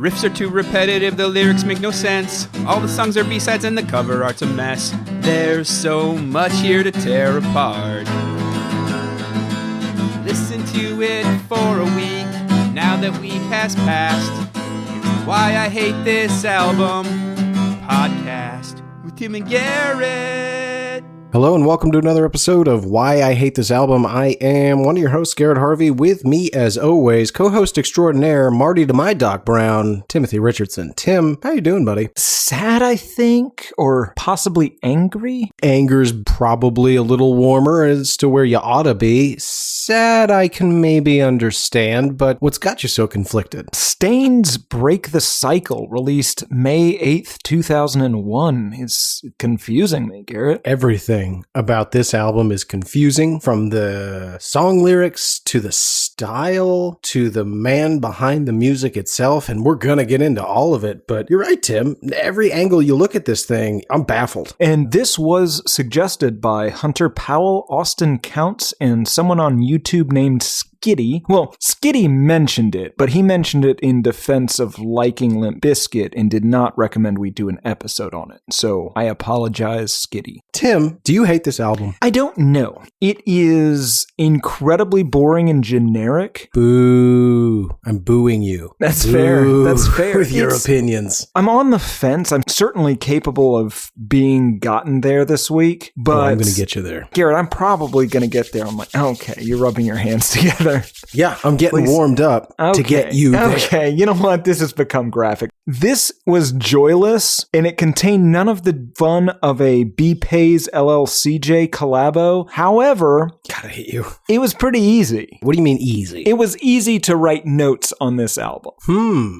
riffs are too repetitive, the lyrics make no sense. All the songs are B-sides and the cover art's a mess. There's so much here to tear apart. Listen to it for a week, now that week has passed. It's Why I Hate This Album podcast with Tim and Garrett. Hello and welcome to another episode of Why I Hate This Album. I am one of your hosts, Garrett Harvey. With me, as always, co-host extraordinaire, Marty to my Doc Brown, Timothy Richardson. Tim, how you doing, buddy? Sad, I think, or possibly angry? Anger's probably a little warmer as to where you ought to be. Sad, I can maybe understand, but what's got you so conflicted? Stained's Break the Cycle, released May 8th, 2001, is confusing me, Garrett. Everything about this album is confusing, from the song lyrics to the style to the man behind the music itself, and we're gonna get into all of it. But you're right, Tim. Every angle you look at this thing, I'm baffled. And this was suggested by Hunter Powell, Austin Counts, and someone on YouTube named Skitty. Well, Skitty mentioned it, but he mentioned it in defense of liking Limp Bizkit and did not recommend we do an episode on it. So I apologize, Skitty. Tim, do you hate this album? I don't know. It is incredibly boring and generic. Boo. I'm booing you. That's Boo. fair. That's fair. With your opinions. I'm on the fence. I'm certainly capable of being gotten there this week, but I'm going to get you there. Garrett, I'm probably going to get there. I'm like, okay, you're rubbing your hands together. Yeah, I'm getting warmed up to get you there. Okay, you know what? This has become graphic. This was joyless, and it contained none of the fun of a B-Pays LLCJ collabo. However, God, I hate you. It was pretty easy. What do you mean easy? It was easy to write notes on this album.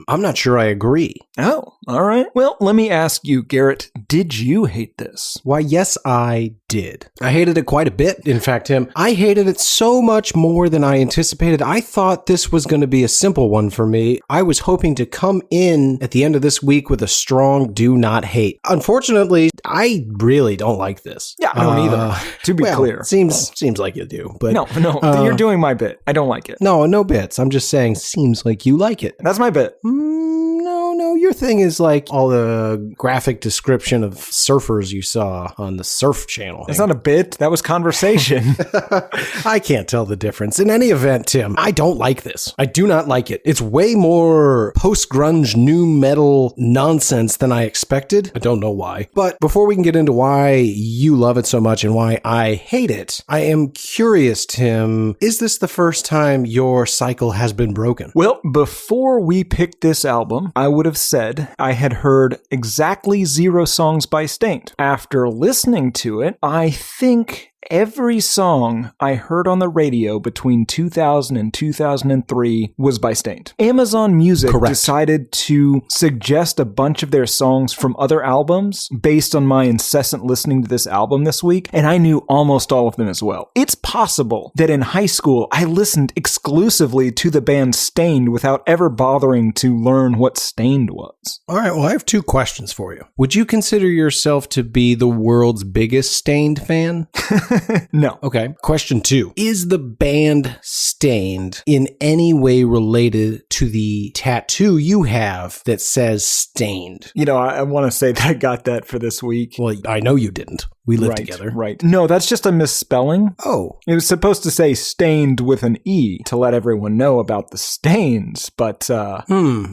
I'm not sure I agree. Oh, all right. Well, let me ask you, Garrett, did you hate this? Why, yes, I did. I hated it quite a bit. In fact, Tim, I hated it so much more than I anticipated. I thought this was going to be a simple one for me. I was hoping to come in at the end of this week with a strong do not hate. Unfortunately, I really don't like this. Yeah, I don't either, to be clear. Seems like you do. But No, you're doing my bit. I don't like it. No bits. I'm just saying seems like you like it. That's my bit. No, your thing is like all the graphic description of surfers you saw on the Surf Channel. That's not a bit. That was conversation. I can't tell the difference. In any event, Tim, I don't like this. I do not like it. It's way more post-grunge new metal nonsense than I expected. I don't know why. But before we can get into why you love it so much and why I hate it, I am curious, Tim, is this the first time your cycle has been broken? Well, before we picked this album, I would have said I had heard exactly 0 songs by Stained. After listening to it, I think every song I heard on the radio between 2000 and 2003 was by Stained. Amazon Music decided to suggest a bunch of their songs from other albums based on my incessant listening to this album this week, and I knew almost all of them as well. It's possible that in high school I listened exclusively to the band Stained without ever bothering to learn what Stained was. All right, well, I have 2 questions for you. Would you consider yourself to be the world's biggest Stained fan? No. Okay. Question 2. Is the band Stained in any way related to the tattoo you have that says Stained? You know, I want to say that I got that for this week. Well, I know you didn't. We live together. Right. No, that's just a misspelling. Oh. It was supposed to say stained with an E to let everyone know about the stains, but Okay.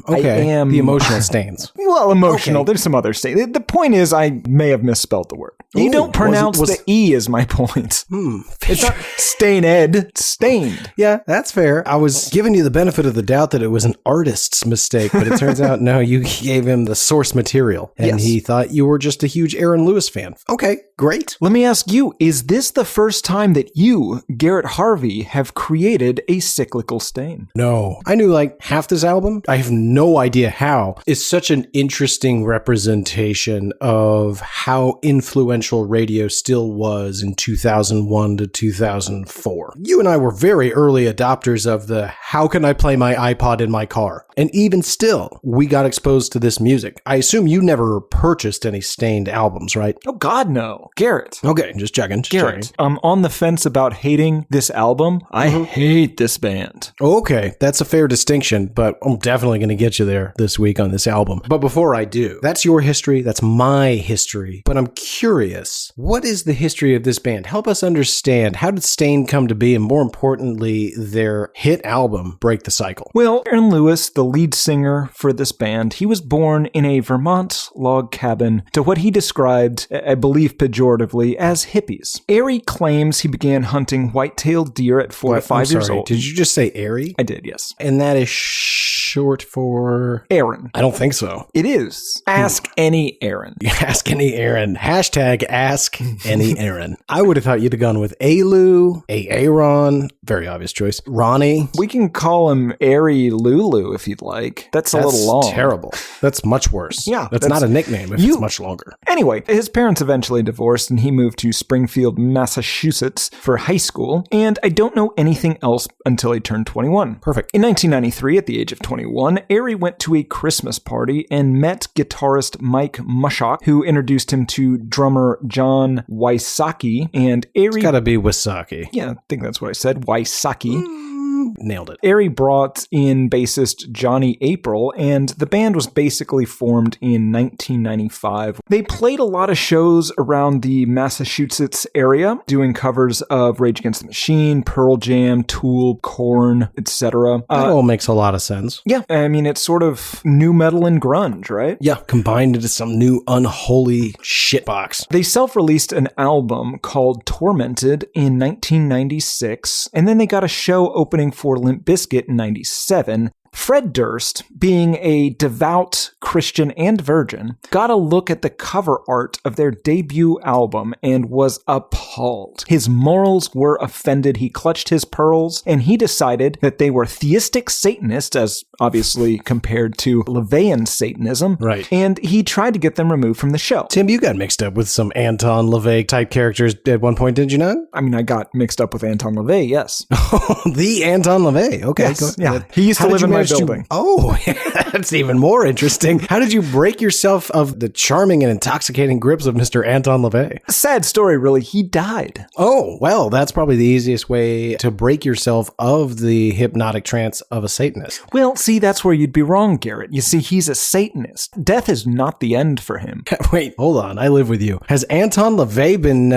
I am... The emotional stains. Well, emotional. Okay. There's some other stains. The point is I may have misspelled the word. You don't pronounce the E is my point. It's not Stained, it's Stained. Yeah, that's fair. I was giving you the benefit of the doubt that it was an artist's mistake, but it turns out, no, you gave him the source material, and he thought you were just a huge Aaron Lewis fan. Okay, great. Let me ask you, is this the first time that you, Garrett Harvey, have created a cyclical stain? No. I knew like half this album. I have no idea how. It's such an interesting representation of how influential radio still was in 2001 to 2004. You and I were very early adopters of the how can I play my iPod in my car? And even still, we got exposed to this music. I assume you never purchased any Stained albums, right? Oh God, no. Daredevil. Garrett. Okay, just checking. Garrett, I'm on the fence about hating this album. I hate this band. Okay, that's a fair distinction, but I'm definitely going to get you there this week on this album. But before I do, that's your history, that's my history. But I'm curious, what is the history of this band? Help us understand. How did Staind come to be, and more importantly, their hit album, Break the Cycle? Well, Aaron Lewis, the lead singer for this band, he was born in a Vermont log cabin to what he described, I believe pejoratively, as hippies. Airy claims he began hunting white-tailed deer at 4 to 5 years old. Did you just say Airy? I did, yes. And that is short for... Aaron. I don't think so. It is. Ask any Aaron. Ask any Aaron. Hashtag ask any Aaron. I would have thought you'd have gone with Alu, Aaron, very obvious choice, Ronnie. We can call him Airy Lulu if you'd like. That's a little long. Terrible. That's much worse. Yeah. That's not a nickname if it's much longer. Anyway, his parents eventually divorced and he moved to Springfield, Massachusetts for high school, and I don't know anything else until he turned 21. Perfect. In 1993, at the age of 21, Airy went to a Christmas party and met guitarist Mike Mushock, who introduced him to drummer John Wysocki, and Airy... It's gotta be Wysocki. Yeah, I think that's what I said. Wysocki. Nailed it. Airy brought in bassist Johnny April, and the band was basically formed in 1995. They played a lot of shows around the Massachusetts area, doing covers of Rage Against the Machine, Pearl Jam, Tool, Korn, etc. That all makes a lot of sense. Yeah, I mean, it's sort of new metal and grunge, right? Yeah, combined into some new unholy shitbox. They self-released an album called Tormented in 1996, and then they got a show opening for Limp Bizkit in 97. Fred Durst, being a devout Christian and virgin, got a look at the cover art of their debut album and was appalled. His morals were offended. He clutched his pearls, and he decided that they were theistic Satanists, as obviously compared to LaVeyan Satanism. Right. And he tried to get them removed from the show. Tim, you got mixed up with some Anton LaVey type characters at one point, did you not? I mean, I got mixed up with Anton LaVey, yes. The Anton LaVey. Okay. Yes. Yeah. He used to live in my building. Oh, that's even more interesting. How did you break yourself of the charming and intoxicating grips of Mr. Anton LaVey? Sad story, really. He died. Oh, well, that's probably the easiest way to break yourself of the hypnotic trance of a Satanist. Well, see, that's where you'd be wrong, Garrett. You see, he's a Satanist. Death is not the end for him. Wait, hold on. I live with you. Has Anton LaVey been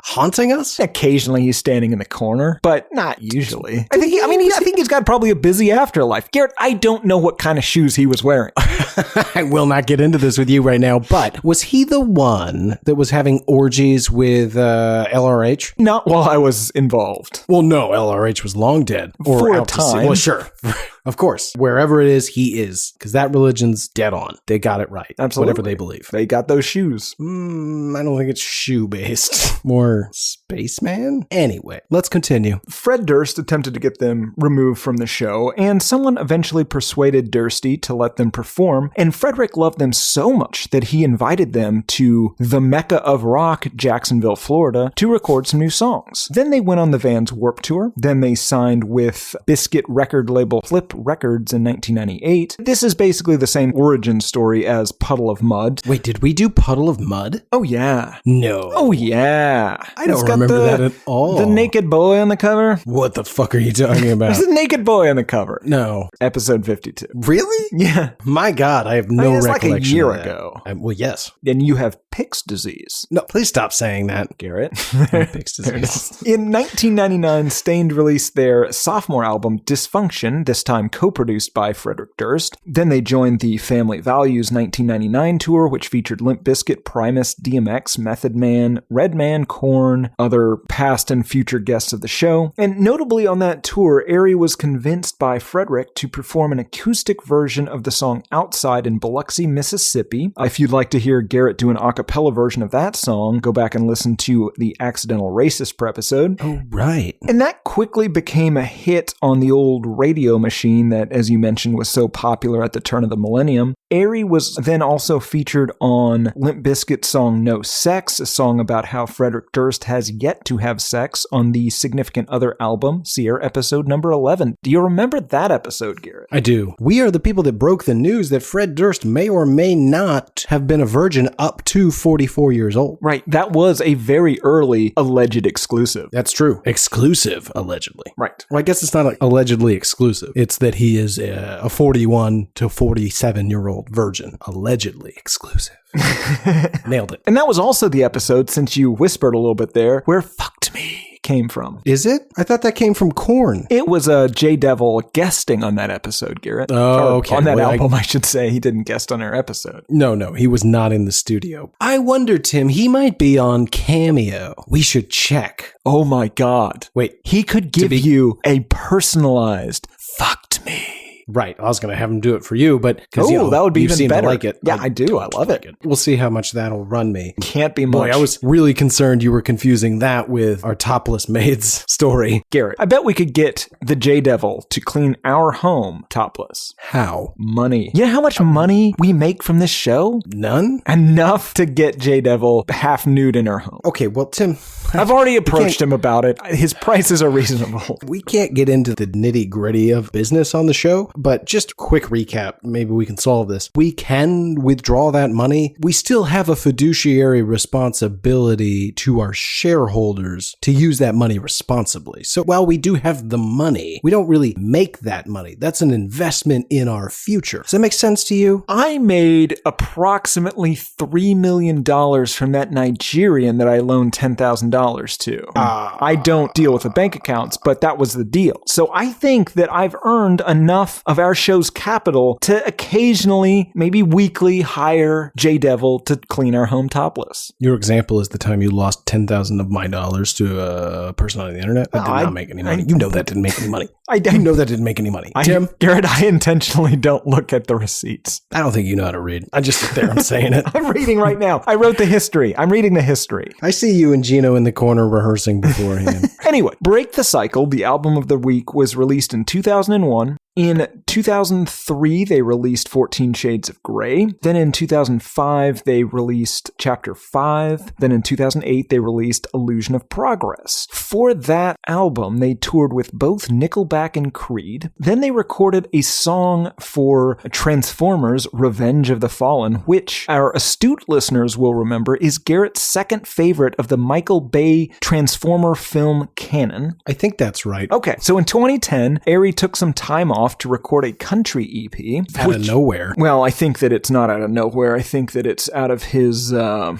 haunting us? Occasionally he's standing in the corner, but not usually. I think he's got probably a busy afterlife. Garrett, I don't know what kind of shoes he was wearing. I will not get into this with you right now, but was he the one that was having orgies with LRH? Not while I was involved. Well, no, LRH was long dead. Or for a out to sea. time. Well, sure. Of course. Wherever it is, he is. Because that religion's dead on. They got it right. Absolutely. Whatever they believe. They got those shoes. I don't think it's shoe-based. More spaceman? Anyway, let's continue. Fred Durst attempted to get them removed from the show, and someone eventually persuaded Dursty to let them perform, and Frederick loved them so much that he invited them to the Mecca of Rock, Jacksonville, Florida, to record some new songs. Then they went on the Vans Warped Tour. Then they signed with Biscuit record label Flip Records in 1998. This is basically the same origin story as Puddle of Mud. Wait, did we do Puddle of Mud? Oh, yeah. No. Oh, yeah. I don't remember that at all. The naked boy on the cover? What the fuck are you talking about? There's a naked boy on the cover. No. Episode 52. Really? Yeah. My God, I have no it's recollection like a year of that. ago. Well, yes. And you have Pick's disease. No, please stop saying that, Garrett. Pick's disease. In 1999, Staind released their sophomore album, Dysfunction, this time co-produced by Frederick Durst. Then they joined the Family Values 1999 tour, which featured Limp Bizkit, Primus, DMX, Method Man, Redman, Korn, other past and future guests of the show. And notably on that tour, Airy was convinced by Frederick to perform an acoustic version of the song Outside in Biloxi, Mississippi. If you'd like to hear Garrett do an a cappella version of that song, go back and listen to the Accidental Racist episode. Oh, right. And that quickly became a hit on the old radio machine scene that, as you mentioned, was so popular at the turn of the millennium. Airy was then also featured on Limp Bizkit's song No Sex, a song about how Frederick Durst has yet to have sex on the Significant Other album, Sierra episode number 11. Do you remember that episode, Garrett? I do. We are the people that broke the news that Fred Durst may or may not have been a virgin up to 44 years old. Right. That was a very early alleged exclusive. That's true. Exclusive, allegedly. Right. Well, I guess it's not allegedly exclusive. It's that he is a 41 to 47-year-old virgin. Allegedly exclusive. Nailed it. And that was also the episode, since you whispered a little bit there, where Fucked Me came from. Is it? I thought that came from Korn. It was J Devil guesting on that episode, Garrett. Oh, okay. On that album, I should say. He didn't guest on our episode. No, he was not in the studio. I wonder, Tim, he might be on Cameo. We should check. Oh my God. Wait. He could give you a personalized Fucked Me. Right. I was going to have him do it for you, but because that would be you even seem better. to like it. Yeah, I do. I love it. We'll see how much that'll run me. Can't be much. Boy, I was really concerned you were confusing that with our topless maids story. Garrett, I bet we could get the J Devil to clean our home topless. How? Money. You know how much money we make from this show? None? Enough to get J Devil half nude in her home. Okay, well, Tim, I've already approached him about it. His prices are reasonable. We can't get into the nitty gritty of business on the show, but just quick recap, maybe we can solve this. We can withdraw that money. We still have a fiduciary responsibility to our shareholders to use that money responsibly. So while we do have the money, we don't really make that money. That's an investment in our future. Does that make sense to you? I made approximately $3 million from that Nigerian that I loaned $10,000 to. I don't deal with the bank accounts, but that was the deal. So I think that I've earned enough of our show's capital to occasionally, maybe weekly, hire J Devil to clean our home topless. Your example is the time you lost $10,000 of my dollars to a person on the internet. That did not make any money. You know that didn't make any money. You know that didn't make any money. Tim? Garrett, I intentionally don't look at the receipts. I don't think you know how to read. I just sit there, I'm saying it. I'm reading right now. I wrote the history. I'm reading the history. I see you and Gino in the corner rehearsing beforehand. Anyway, Break the Cycle, the album of the week, was released in 2001. In 2003, they released 14 Shades of Grey. Then in 2005, they released Chapter 5. Then in 2008, they released Illusion of Progress. For that album, they toured with both Nickelback and Creed. Then they recorded a song for Transformers: Revenge of the Fallen, which our astute listeners will remember is Garrett's second favorite of the Michael Bay Transformer film canon. I think that's right. Okay, so in 2010, Airy took some time off to record a country EP. Out of nowhere. Well, I think that it's not out of nowhere. I think that it's out of his...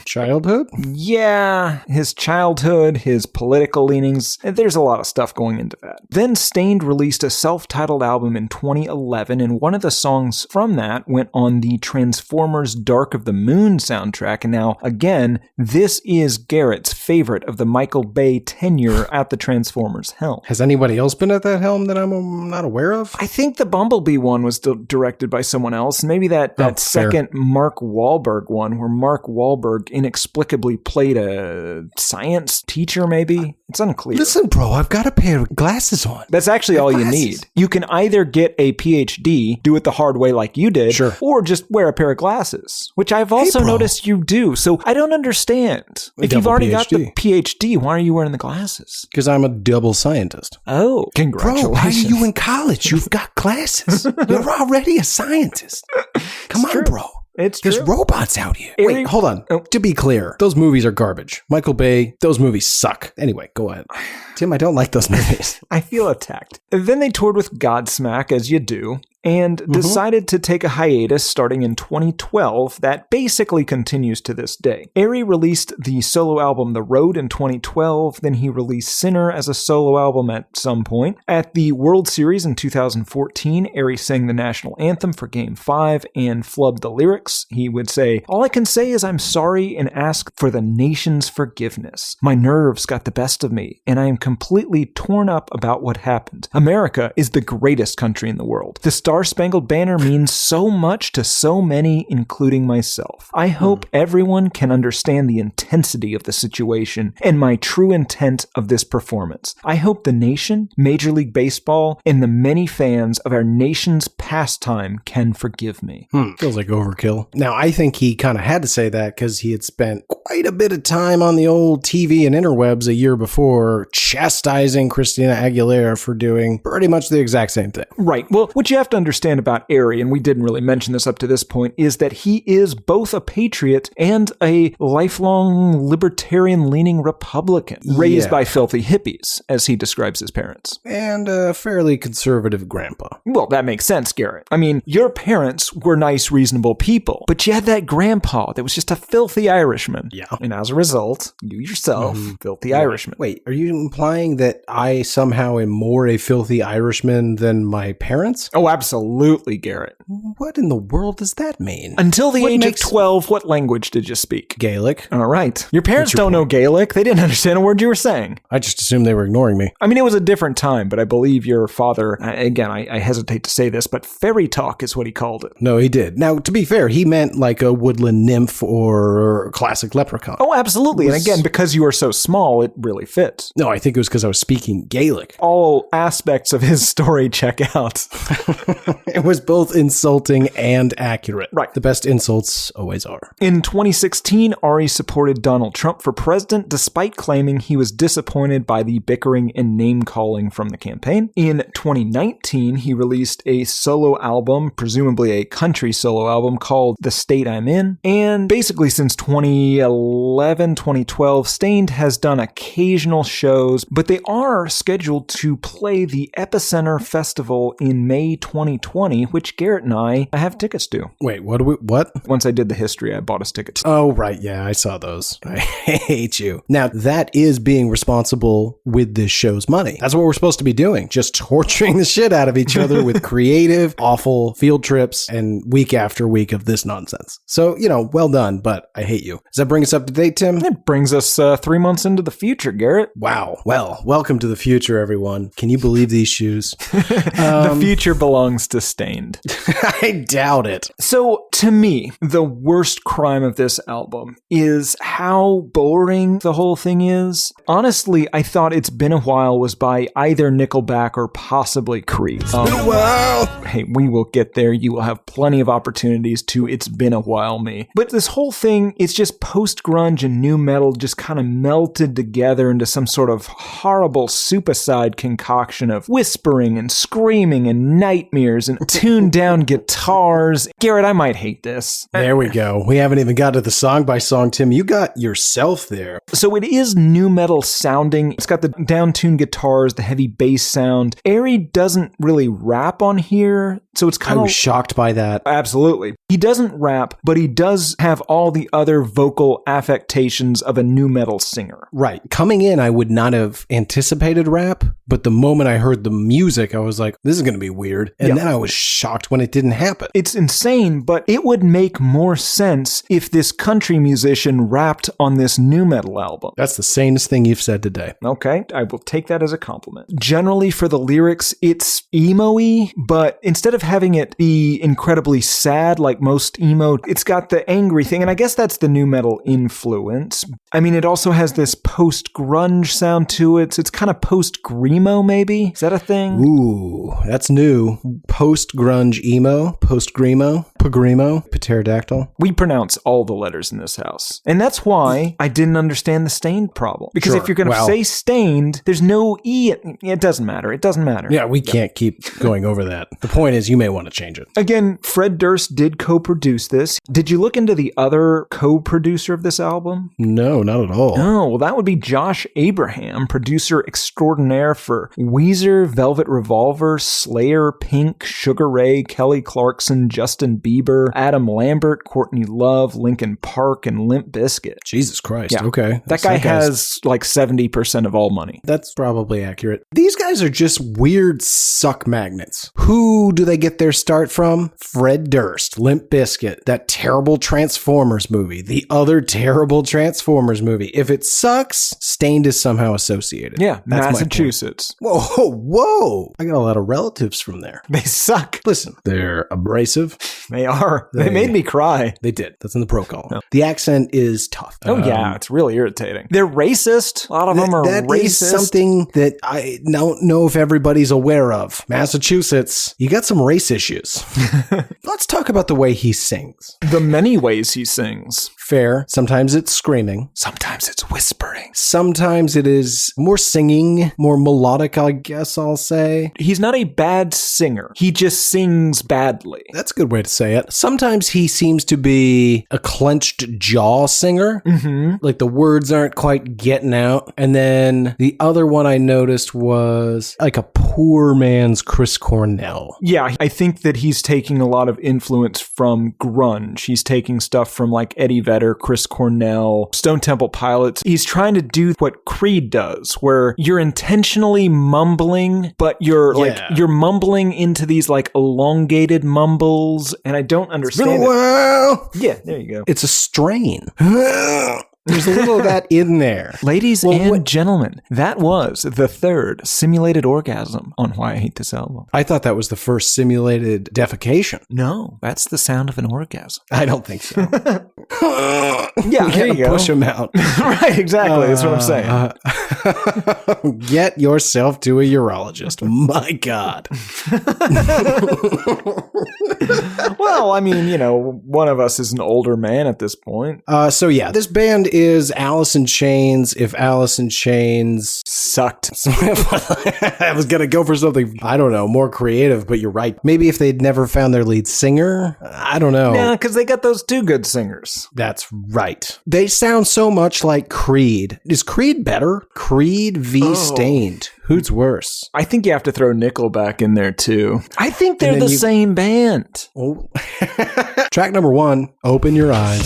childhood? Yeah, his childhood, his political leanings. There's a lot of stuff going into that. Then Stained released a self-titled album in 2011, and one of the songs from that went on the Transformers Dark of the Moon soundtrack. And now, again, this is Garrett's favorite of the Michael Bay tenure at the Transformers helm. Has anybody else been at that helm that I'm not aware of? I think the Bumblebee one was directed by someone else. Maybe that second Mark Wahlberg one, where Mark Wahlberg inexplicably played a science teacher, maybe? It's unclear. Listen, bro, I've got a pair of glasses on. That's actually all you need. You can either get a PhD, do it the hard way like you did, sure, or just wear a pair of glasses, which I've also noticed you do. So I don't understand. If you've already got the PhD, why are you wearing the glasses? Because I'm a double scientist. Oh, congratulations. Bro, why are you in college? You've got glasses. You're already a scientist. Come on, bro. There's robots out here. Wait, hold on. To be clear, those movies are garbage. Michael Bay, those movies suck. Anyway, go ahead. Tim, I don't like those movies. I feel attacked. Then they toured with Godsmack, as you do, and decided to take a hiatus starting in 2012 that basically continues to this day. Airy released the solo album The Road in 2012, then he released Sinner as a solo album at some point. At the World Series in 2014, Airy sang the national anthem for Game 5 and flubbed the lyrics. He would say, "All I can say is I'm sorry and ask for the nation's forgiveness. My nerves got the best of me, and I am completely torn up about what happened. America is the greatest country in the world. The stars Star Spangled Banner means so much to so many, including myself. I hope everyone can understand the intensity of the situation and my true intent of this performance. I hope the nation, Major League Baseball, and the many fans of our nation's pastime can forgive me. Feels like overkill. Now, I think he kind of had to say that because he had spent quite a bit of time on the old TV and interwebs a year before chastising Christina Aguilera for doing pretty much the exact same thing. Right. Well, what you have to understand about Ari, and we didn't really mention this up to this point, is that he is both a patriot and a lifelong libertarian-leaning Republican, raised by filthy hippies, as he describes his parents. And a fairly conservative grandpa. Well, that makes sense, Garrett. I mean, your parents were nice, reasonable people, but you had that grandpa that was just a filthy Irishman. Yeah. And as a result, you yourself, filthy Irishman. Wait, are you implying that I somehow am more a filthy Irishman than my parents? Oh, absolutely, Garrett. What in the world does that mean? Until the age of 12, what language did you speak? Gaelic. All right. Your parents don't know Gaelic. They didn't understand a word you were saying. I just assumed they were ignoring me. I mean, it was a different time, but I believe your father, again, I hesitate to say this, but fairy talk is what he called it. No, he did. Now, to be fair, he meant like a woodland nymph or classic leprechaun. Oh, absolutely. And again, because you are so small, it really fits. No, I think it was because I was speaking Gaelic. All aspects of his story check out. It was both insulting and accurate. Right. The best insults always are. In 2016, Ari supported Donald Trump for president despite claiming he was disappointed by the bickering and name-calling from the campaign. In 2019, he released a solo album, presumably a country solo album, called The State I'm In. And basically since 2011, 2012, Stained has done occasional shows, but they are scheduled to play the Epicenter Festival in May 2020, which Garrett and I have tickets to. Wait, what? Once I did the history, I bought us tickets. Oh, right. Yeah, I saw those. I hate you. Now, that is being responsible with this show's money. That's what we're supposed to be doing. Just torturing the shit out of each other with creative, awful field trips and week after week of this nonsense. So, well done, but I hate you. Does that bring us up to date, Tim? It brings us 3 months into the future, Garrett. Wow. Well, welcome to the future, everyone. Can you believe these shoes? The future belongs to Stained. I doubt it. So, to me, the worst crime of this album is how boring the whole thing is. Honestly, I thought It's Been a While was by either Nickelback or possibly Creed. Been a while. Hey, we will get there. You will have plenty of opportunities to It's Been a While me. But this whole thing, it's just post-grunge and new metal just kind of melted together into some sort of horrible superside concoction of whispering and screaming and nightmares and tuned down guitars. Garrett, I might hate this. There we go. We haven't even got to the song by song, Tim. You got yourself there. So it is new metal sounding. It's got the down-tuned guitars, the heavy bass sound. Ari doesn't really rap on here, so it's kind of... I was shocked by that. Absolutely. He doesn't rap, but he does have all the other vocal affectations of a new metal singer. Right. Coming in, I would not have anticipated rap, but the moment I heard the music, I was like, this is going to be weird. And then I was shocked when it didn't happen. It's insane, but it would make more sense if this country musician rapped on this new metal album. That's the sanest thing you've said today. Okay, I will take that as a compliment. Generally, for the lyrics, it's emo-y, but instead of having it be incredibly sad like most emo, it's got the angry thing, and I guess that's the new metal influence. I mean, it also has this post-grunge sound to it, so it's kind of post-grimo, maybe? Is that a thing? Ooh, that's new. Post-grunge emo, post-grimo, pagrimo, pterodactyl. We pronounce all the letters in this house. And that's why I didn't understand the Stained problem. Because if you're going to say Stained, there's no E. It doesn't matter. It doesn't matter. Yeah, we can't keep going over that. The point is, you may want to change it. Again, Fred Durst did co-produce this. Did you look into the other co-producer of this album? No, not at all. Oh, well, that would be Josh Abraham, producer extraordinaire for Weezer, Velvet Revolver, Slayer, Pink, Sugar Ray, Kelly Clarkson, Justin Bieber, Bieber, Adam Lambert, Courtney Love, Linkin Park, and Limp Bizkit. Jesus Christ. Yeah. Okay. That guy has like 70% of all money. That's probably accurate. These guys are just weird suck magnets. Who do they get their start from? Fred Durst, Limp Bizkit, that terrible Transformers movie, the other terrible Transformers movie. If it sucks, Stained is somehow associated. Yeah, That's Massachusetts. Whoa. I got a lot of relatives from there. They suck. Listen, they're abrasive. They are. They made me cry. They did. That's in the pro column. No. The accent is tough. Oh, yeah. It's really irritating. They're racist. A lot of them are that racist. Is something that I don't know if everybody's aware of. Massachusetts, you got some race issues. Let's talk about the way he sings. The many ways he sings. Fair. Sometimes it's screaming. Sometimes it's whispering. Sometimes it is more singing, more melodic, I guess I'll say. He's not a bad singer. He just sings badly. That's a good way to say it. Sometimes he seems to be a clenched jaw singer. Mm-hmm. Like the words aren't quite getting out. And then the other one I noticed was like a poor man's Chris Cornell. Yeah, I think that he's taking a lot of influence from grunge. He's taking stuff from like Eddie Vedder, Chris Cornell, Stone Temple Pilots. He's trying to do what Creed does, where you're intentionally mumbling, but you're you're mumbling into these like elongated mumbles, and I don't understand It's been a while. Yeah, there you go. It's a strain. There's a little of that in there. Ladies and gentlemen, that was the third simulated orgasm on Why I Hate This Album. I thought that was the first simulated defecation. No, that's the sound of an orgasm. I don't think so. Yeah, there you go. Push him out. Right, exactly. That's what I'm saying. Get yourself to a urologist. My God. Well, I mean, you know, one of us is an older man at this point. So yeah, this band is Alice in Chains. If Alice in Chains sucked. I was going to go for something, I don't know, more creative, but you're right. Maybe if they'd never found their lead singer, I don't know. Yeah, because they got those two good singers. That's right. They sound so much like Creed. Is Creed better? Creed v. Stained. Who's worse? I think you have to throw Nickelback in there too. I think they're the same band. Oh. Track number 1, Open Your Eyes.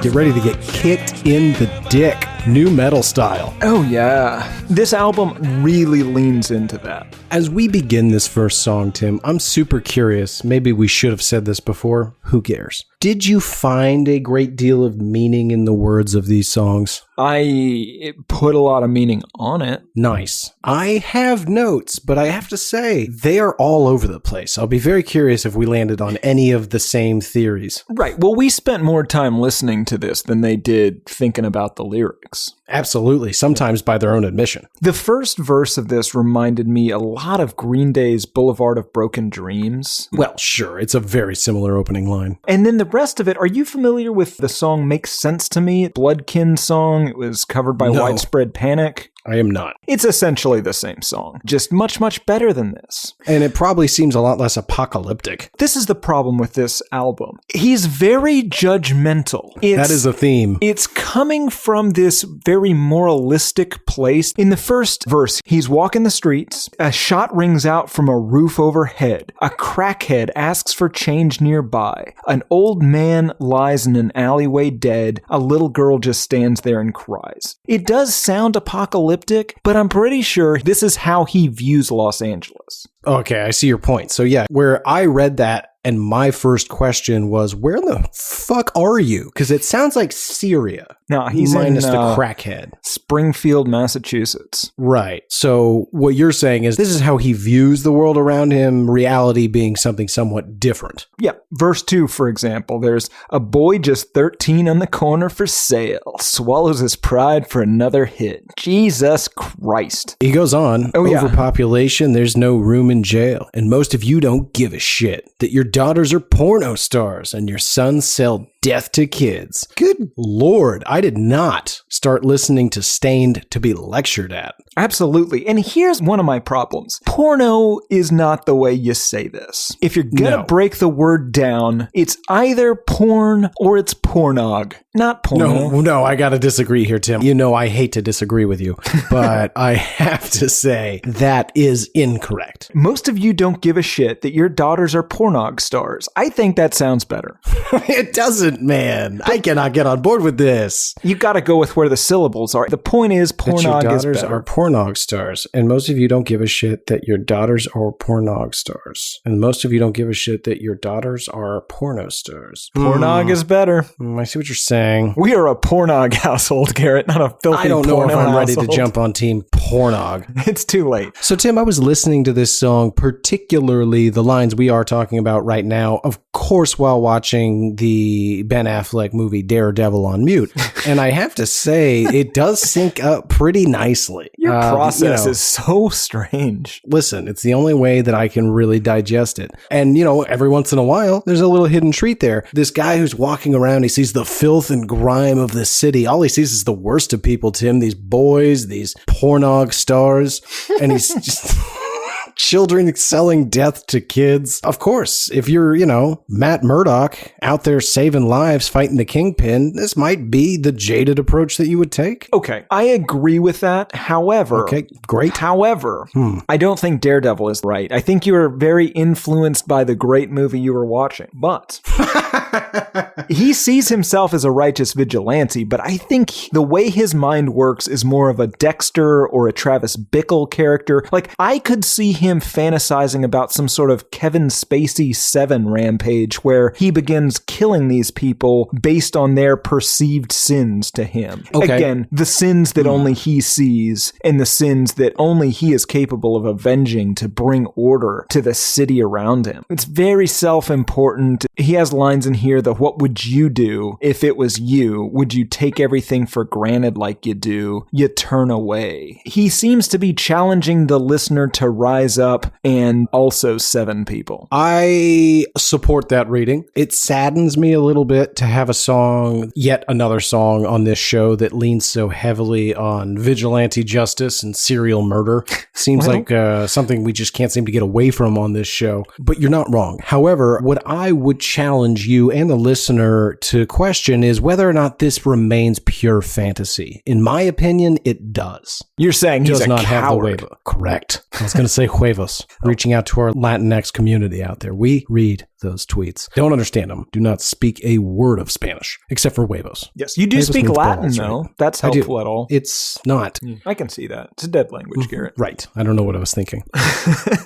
Get ready to get kicked in the dick. New metal style. Oh, yeah. This album really leans into that. As we begin this first song, Tim, I'm super curious. Maybe we should have said this before. Who cares? Did you find a great deal of meaning in the words of these songs? I put a lot of meaning on it. Nice. I have notes, but I have to say, they are all over the place. I'll be very curious if we landed on any of the same theories. Right. Well, we spent more time listening to this than they did thinking about the lyrics. Absolutely. Sometimes by their own admission. The first verse of this reminded me a lot of Green Day's Boulevard of Broken Dreams. Well, sure. It's a very similar opening line. And then the rest of it, are you familiar with the song Makes Sense to Me? Bloodkin song. It was covered by Widespread Panic. I am not. It's essentially the same song, just much, much better than this. And it probably seems a lot less apocalyptic. This is the problem with this album. He's very judgmental. That is a theme. It's coming from this very moralistic place. In the first verse, he's walking the streets. A shot rings out from a roof overhead. A crackhead asks for change nearby. An old man lies in an alleyway dead. A little girl just stands there and cries. It does sound apocalyptic, but I'm pretty sure this is how he views Los Angeles. Okay, I see your point. So yeah, where I read that and my first question was, where the fuck are you? Because it sounds like Syria. No, he's minus in, the crackhead. Springfield, Massachusetts. Right. So what you're saying is this is how he views the world around him, reality being something somewhat different. Yeah. Verse 2, for example, there's a boy just 13 on the corner for sale. Swallows his pride for another hit. Jesus Christ. He goes on. Oh, yeah. Overpopulation, there's no room in jail. And most of you don't give a shit that your daughters are porno stars and your sons sell death to kids. Good Lord, I did not start listening to Stained to be lectured at. Absolutely. And here's one of my problems. Porno is not the way you say this. If you're gonna break the word down, it's either porn or it's pornog, not porno. No, I gotta disagree here, Tim. You know I hate to disagree with you, but I have to say that is incorrect. Most of you don't give a shit that your daughters are pornog stars. I think that sounds better. It doesn't, man. I cannot get on board with this. You gotta go with where the syllables are. The point is pornog your is daughters better. are pornog stars, and most of you don't give a shit that your daughters are pornog stars, and most of you don't give a shit that your daughters are porno stars. Pornog is better. I see what you're saying. We are a pornog household, Garrett, not a filthy I don't know if porno I'm ready to household. jump on team pornog. It's too late. So, Tim, I was listening to this song, particularly the lines we are talking about right now, of course, while watching the Ben Affleck movie Daredevil on mute. And I have to say, it does sync up pretty nicely. Your process is so strange. Listen, it's the only way that I can really digest it. And, every once in a while, there's a little hidden treat there. This guy who's walking around, he sees the filth and grime of the city. All he sees is the worst of people, Tim. These boys, these pornog stars. And he's just... children selling death to kids. Of course, if you're, Matt Murdock out there saving lives, fighting the kingpin, this might be the jaded approach that you would take. Okay, I agree with that. However, okay, great. However, I don't think Daredevil is right. I think you are very influenced by the great movie you were watching. But he sees himself as a righteous vigilante, but I think the way his mind works is more of a Dexter or a Travis Bickle character. Like, I could see him fantasizing about some sort of Kevin Spacey 7 rampage where he begins killing these people based on their perceived sins to him. Okay. Again, the sins that only he sees and the sins that only he is capable of avenging to bring order to the city around him. It's very self-important. He has lines in here that what would you do if it was you? Would you take everything for granted like you do? You turn away. He seems to be challenging the listener to rise up and also 7 people. I support that reading. It saddens me a little bit to have a song, yet another song on this show that leans so heavily on vigilante justice and serial murder. Seems like something we just can't seem to get away from on this show. But you're not wrong. However, what I would challenge you and the listener to question is whether or not this remains pure fantasy. In my opinion, it does. You're saying he's does a not coward. have the huevo. Correct. I was going to say huevos. Reaching out to our Latinx community out there. We read those tweets. Don't understand them. Do not speak a word of Spanish, except for huevos. Yes, you do Huevos speak means Latin, balls, though. right? That's I do. helpful at all. It's not. I can see that. It's a dead language, Garrett. Right. I don't know what I was thinking.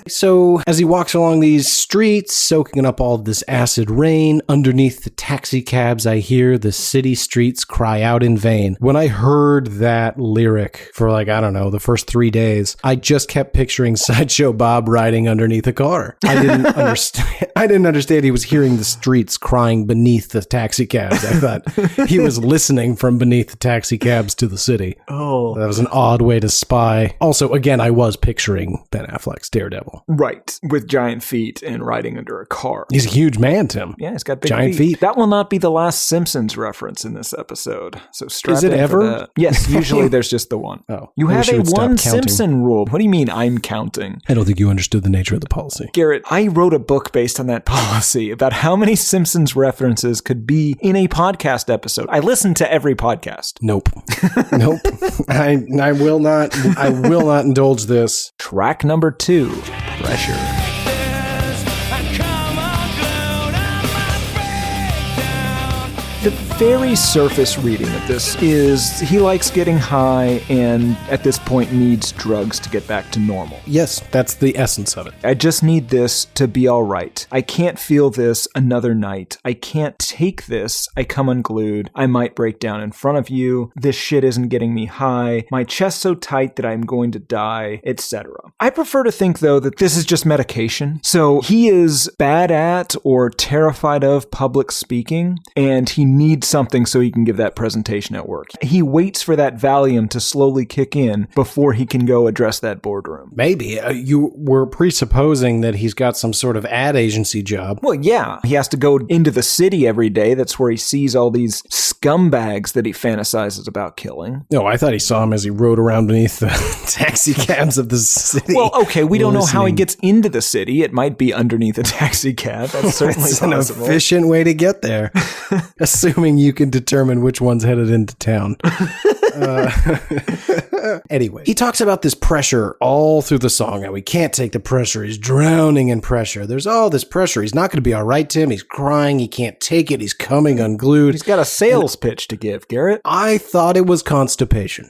So as he walks along these streets, soaking up all of this acid rain, underneath the taxi cabs, I hear the city streets cry out in vain. When I heard that lyric for the first 3 days, I just kept picturing Sideshow Bob riding underneath a car. I didn't understand. I didn't understand he was hearing the streets crying beneath the taxi cabs. I thought he was listening from beneath the taxi cabs to the city. Oh. That was an odd way to spy. Also, again, I was picturing Ben Affleck's Daredevil. Right, with giant feet and riding under a car. He's a huge man, Tim. Yeah, he's got big Giant feet. That will not be the last Simpsons reference in this episode. So strap Is it in ever? for that. Yes, usually there's just the one. Oh, You I have wish you a would stop one counting. Simpson rule. What do you mean I'm counting? I don't think you understood the nature of the policy. Garrett, I wrote a book based on that policy about how many Simpsons references could be in a podcast episode. I listened to every podcast. Nope. Nope. I will not. I will not indulge this. Track number 2, Pressure. The very surface reading of this is he likes getting high and at this point needs drugs to get back to normal. Yes, that's the essence of it. I just need this to be all right. I can't feel this another night. I can't take this. I come unglued. I might break down in front of you. This shit isn't getting me high. My chest's so tight that I'm going to die, etc. I prefer to think, though, that this is just medication. So he is bad at or terrified of public speaking, and he needs something so he can give that presentation at work. He waits for that Valium to slowly kick in before he can go address that boardroom. Maybe. You were presupposing that he's got some sort of ad agency job. Well, yeah. He has to go into the city every day. That's where he sees all these scumbags that he fantasizes about killing. No, I thought he saw him as he rode around beneath the taxi cabs of the city. Well, okay, we don't know how he gets into the city. It might be underneath a taxi cab. That's certainly It's possible. an efficient way to get there, assuming you can determine which one's headed into town. Anyway, he talks about this pressure all through the song. How he can't take the pressure. He's drowning in pressure. There's all this pressure. He's not going to be all right, Tim. He's crying. He can't take it. He's coming unglued. He's got a sales pitch to give, Garrett. I thought it was constipation.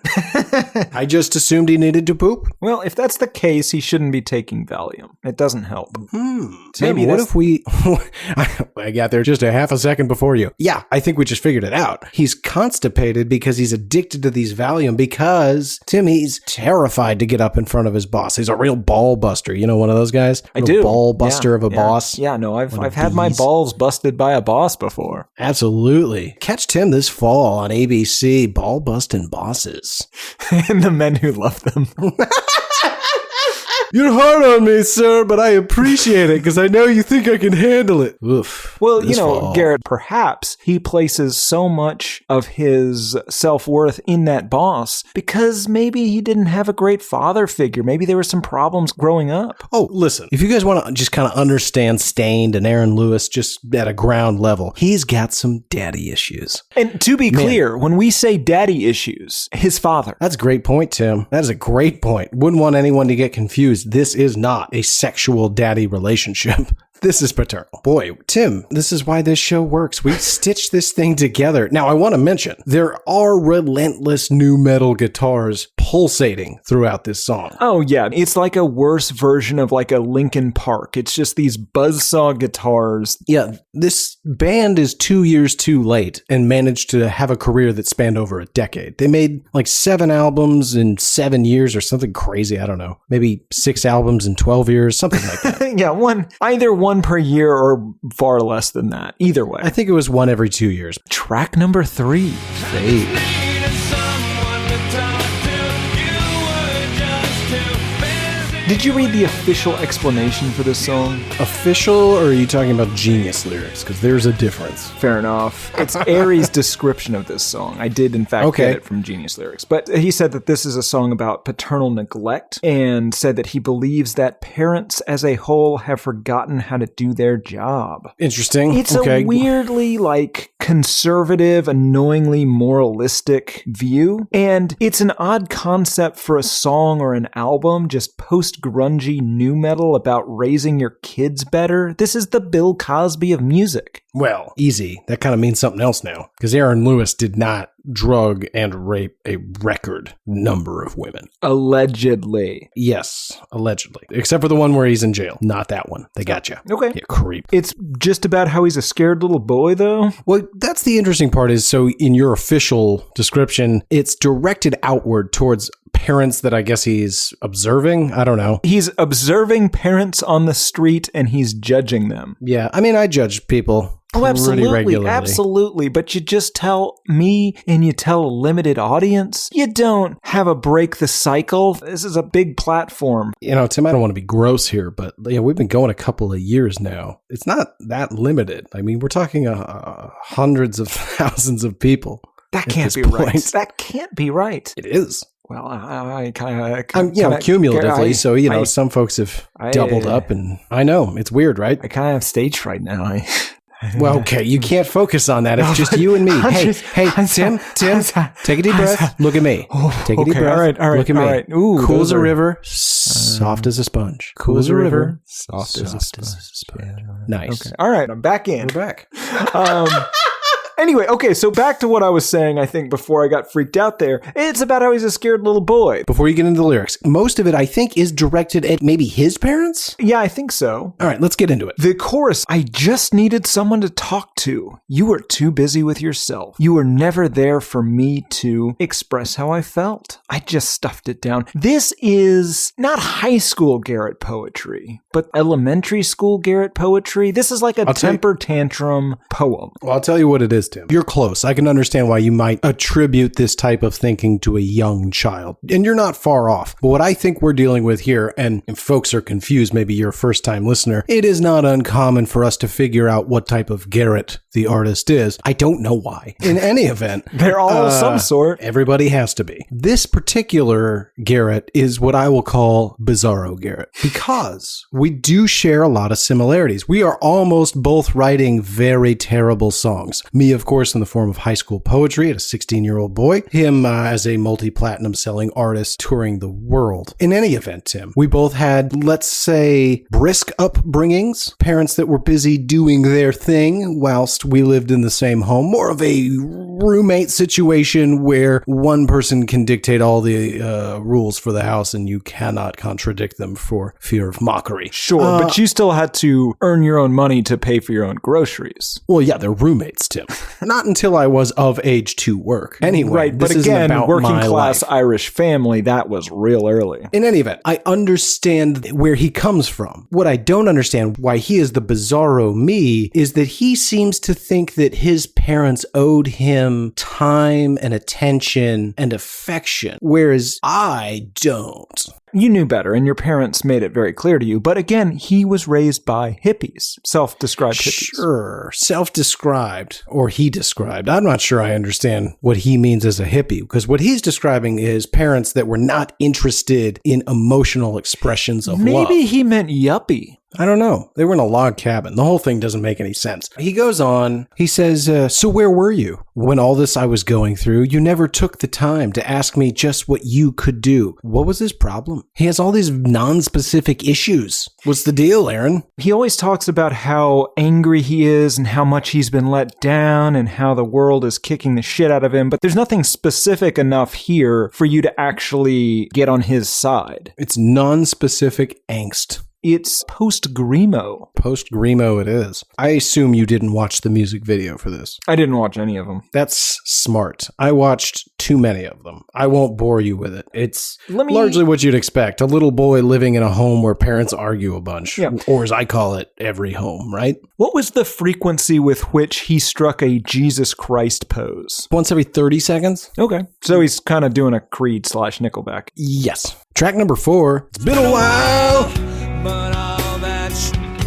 I just assumed he needed to poop. Well, if that's the case, he shouldn't be taking Valium. It doesn't help. Tim, Maybe what that's- if we... I got there just a half a second before you. Yeah, I think we just figured it out. He's constipated because he's addicted to these Valium because, Tim, he's terrified to get up in front of his boss. He's a real ball buster. You know one of those guys? I do. Ball buster of a Yeah. boss. Yeah, no, I've One of had my these. balls busted by a boss before. Absolutely. Catch Tim this fall on ABC, Ball Bustin' Bosses. And the men who love them. You're hard on me, sir, but I appreciate it because I know you think I can handle it. Oof. Well, This fall. Garrett, perhaps he places so much of his self-worth in that boss because maybe he didn't have a great father figure. Maybe there were some problems growing up. Oh, listen, if you guys want to just kind of understand Stained and Aaron Lewis just at a ground level, he's got some daddy issues. And to be clear, when we say daddy issues, his father. That's a great point, Tim. That is a great point. Wouldn't want anyone to get confused. This is not a sexual daddy relationship. This is paternal. Boy, Tim, this is why this show works. We stitched this thing together. Now, I want to mention, there are relentless nu metal guitars pulsating throughout this song. Oh, yeah. It's like a worse version of like a Linkin Park. It's just these buzzsaw guitars. Yeah, this band is 2 years too late and managed to have a career that spanned over a decade. They made like 7 albums in 7 years or something crazy. I don't know. Maybe 6 albums in 12 years, something like that. Yeah, either one per year or far less than that. Either way. I think it was 1 every 2 years. Track number 3. Fade. Did you read the official explanation for this song? Official, or are you talking about Genius lyrics? Because there's a difference. Fair enough. It's Aries' description of this song. I did, in fact, Okay. get it from Genius Lyrics. But he said that this is a song about paternal neglect and said that he believes that parents as a whole have forgotten how to do their job. Interesting. It's okay. a weirdly, conservative, annoyingly moralistic view. And it's an odd concept for a song or an album, just post-grungy nu metal about raising your kids better. This is the Bill Cosby of music. Well, easy. That kind of means something else now. Because Aaron Lewis did not drug and rape a record number of women. Allegedly. Yes, allegedly. Except for the one where he's in jail. Not that one. They got you. Okay. You creep. It's just about how he's a scared little boy, though. Well, that's the interesting part is, so in your official description, it's directed outward towards parents that I guess he's observing. I don't know. He's observing parents on the street and he's judging them. Yeah, I mean, I judge people Oh, absolutely. pretty regularly. Absolutely. But you just tell me and you tell a limited audience. You don't have a break the cycle. This is a big platform. You know, Tim, I don't want to be gross here, but we've been going a couple of years now. It's not that limited. I mean, we're talking hundreds of thousands of people. That at can't this be right. point. That can't be right. It is. Well, I kind of... Cumulatively. Some folks have doubled up, and I know, it's weird, right? I kind of have stage fright now. Well, okay, you can't focus on that. It's just you and me. Hey, Tim, take a deep breath. Look at me. Take a deep breath. All right. Look at me. All right. Ooh, cool as those a are- river, soft as a sponge. Cool as a river, soft as a sponge. Nice. Okay. All right, I'm back in. We're back. Anyway, okay, so back to what I was saying, I think, before I got freaked out there. It's about how he's a scared little boy. Before you get into the lyrics, most of it, I think, is directed at maybe his parents? Yeah, I think so. All right, let's get into it. The chorus, I just needed someone to talk to. You were too busy with yourself. You were never there for me to express how I felt. I just stuffed it down. This is not high school Garrett poetry, but elementary school Garrett poetry. This is like a temper tantrum poem. Well, I'll tell you what it is, is, Tim. You're close. I can understand why you might attribute this type of thinking to a young child. And you're not far off. But what I think we're dealing with here, and if folks are confused, maybe you're a first-time listener, it is not uncommon for us to figure out what type of Garrett the artist is. I don't know why. In any event, they're all of some sort. Everybody has to be. This particular Garrett is what I will call Bizarro Garrett, because we do share a lot of similarities. We are almost both writing very terrible songs. Me, of course, in the form of high school poetry at a 16-year-old boy. Him as a multi-platinum selling artist touring the world. In any event, Tim, we both had, let's say, brisk upbringings. Parents that were busy doing their thing whilst we lived in the same home. More of a roommate situation where one person can dictate all the rules for the house and you cannot contradict them for fear of mockery. Sure, but you still had to earn your own money to pay for your own groceries. Well, yeah, they're roommates, Tim. Not until I was of age to work. Anyway, right, but this isn't again, about working my class life. Irish family, that was real early. In any event, I understand where he comes from. What I don't understand, why he is the bizarro me, is that he seems to think that his parents owed him time and attention and affection, whereas I don't. You knew better, and your parents made it very clear to you. But again, he was raised by hippies, self-described hippies. Sure, self-described, or he described. I'm not sure I understand what he means as a hippie, because what he's describing is parents that were not interested in emotional expressions of love. Maybe he meant yuppie. I don't know. They were in a log cabin. The whole thing doesn't make any sense. He goes on. He says, so where were you? When all this I was going through, you never took the time to ask me just what you could do. What was his problem? He has all these non-specific issues. What's the deal, Aaron? He always talks about how angry he is and how much he's been let down and how the world is kicking the shit out of him. But there's nothing specific enough here for you to actually get on his side. It's non-specific angst. It's post-Grimo. Post-Grimo it is. I assume you didn't watch the music video for this. I didn't watch any of them. That's smart. I watched too many of them. I won't bore you with it. It's largely what you'd expect. A little boy living in a home where parents argue a bunch. Yeah. Or as I call it, every home, right? What was the frequency with which he struck a Jesus Christ pose? Once every 30 seconds? Okay. So he's kind of doing a Creed/Nickelback. Yes. Track number 4. It's been a while. But all that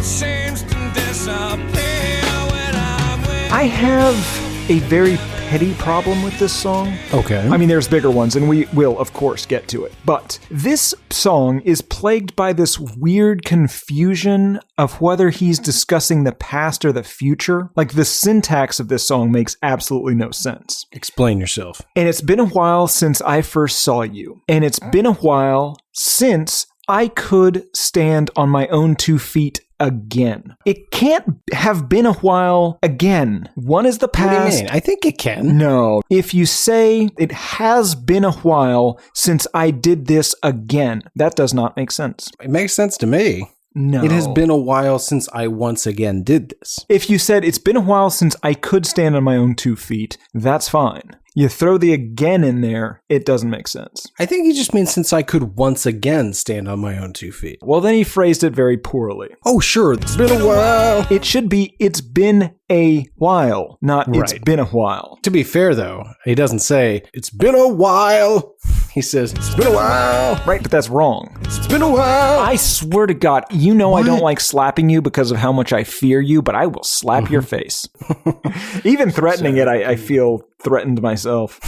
seems to disappear when I'm with I have a very petty problem with this song. Okay. I mean, there's bigger ones, and we will, of course, get to it. But this song is plagued by this weird confusion of whether he's discussing the past or the future. Like, the syntax of this song makes absolutely no sense. Explain yourself. And it's been a while since I first saw you. And it's been a while since I could stand on my own 2 feet again. It can't have been a while again. One is the past. What do you mean? I think it can. No. If you say it has been a while since I did this again, that does not make sense. It makes sense to me. No. It has been a while since I once again did this. If you said it's been a while since I could stand on my own 2 feet, that's fine. You throw the again in there, it doesn't make sense. I think he just means since I could once again stand on my own 2 feet. Well, then he phrased it very poorly. Oh, sure. It's been a while. It should be, it's been a while, not it's Right. been a while. To be fair, though, he doesn't say, it's been a while. He says, it's been a while. Right, but that's wrong. It's been a while. I swear to God, you know I don't like slapping you because of how much I fear you, but I will slap your face. Even threatening it, I feel threatened myself.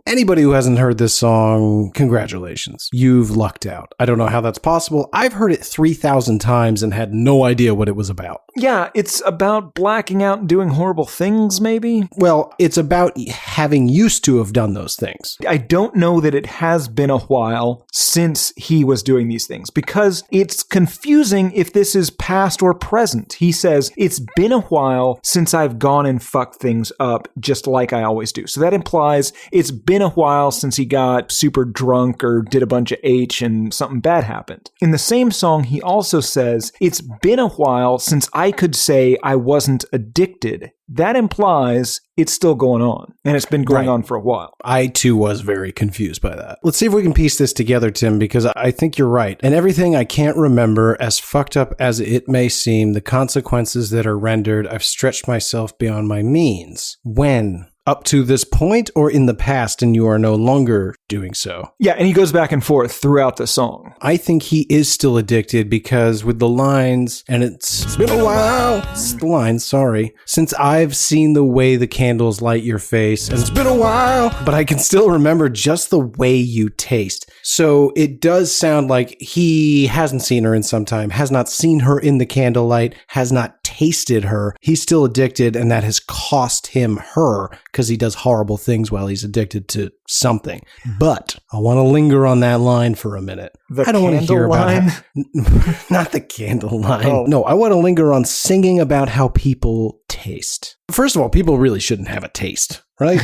Anybody who hasn't heard this song, congratulations. You've lucked out. I don't know how that's possible. I've heard it 3,000 times and had no idea what it was about. Yeah, it's about blacking out and doing horrible things, maybe? Well, it's about having used to have done those things. I don't know that it has been a while since he was doing these things because it's confusing if this is past or present. He says, it's been a while since I've gone and fucked things up just like I always do. So that implies it's been a while since he got super drunk or did a bunch of H and something bad happened. In the same song, he also says, it's been a while since I could say I wasn't addicted that implies it's still going on, and it's been going Right. on for a while. I too was very confused by that. Let's see if we can piece this together, Tim, because I think you're right. And everything I can't remember, as fucked up as it may seem, the consequences that are rendered, I've stretched myself beyond my means. When? Up to this point or in the past, and you are no longer doing so? Yeah, and he goes back and forth throughout the song. I think he is still addicted because with the lines, and it's been a while, it's the lines, sorry, since I've seen the way the candles light your face, and it's been a while, but I can still remember just the way you taste. So it does sound like he hasn't seen her in some time, has not seen her in the candlelight, has not tasted her. He's still addicted, and that has cost him her because he does horrible things while he's addicted to something. But I want to linger on that line for a minute. The I don't want to hear candle line? about not the candle line. Oh. No, I want to linger on singing about how people taste. First of all, people really shouldn't have a taste, right?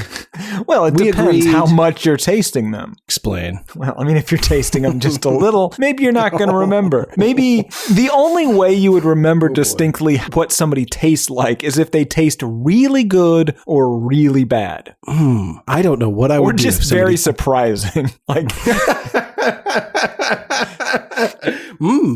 Well, it We depends agreed. how much you're tasting them. Explain. Well, I mean, if you're tasting them just a little, maybe you're not going to remember. Maybe the only way you would remember distinctly what somebody tastes like is if they taste really good or really bad. I don't know what I Or would do. just if somebody- very surprising. Like,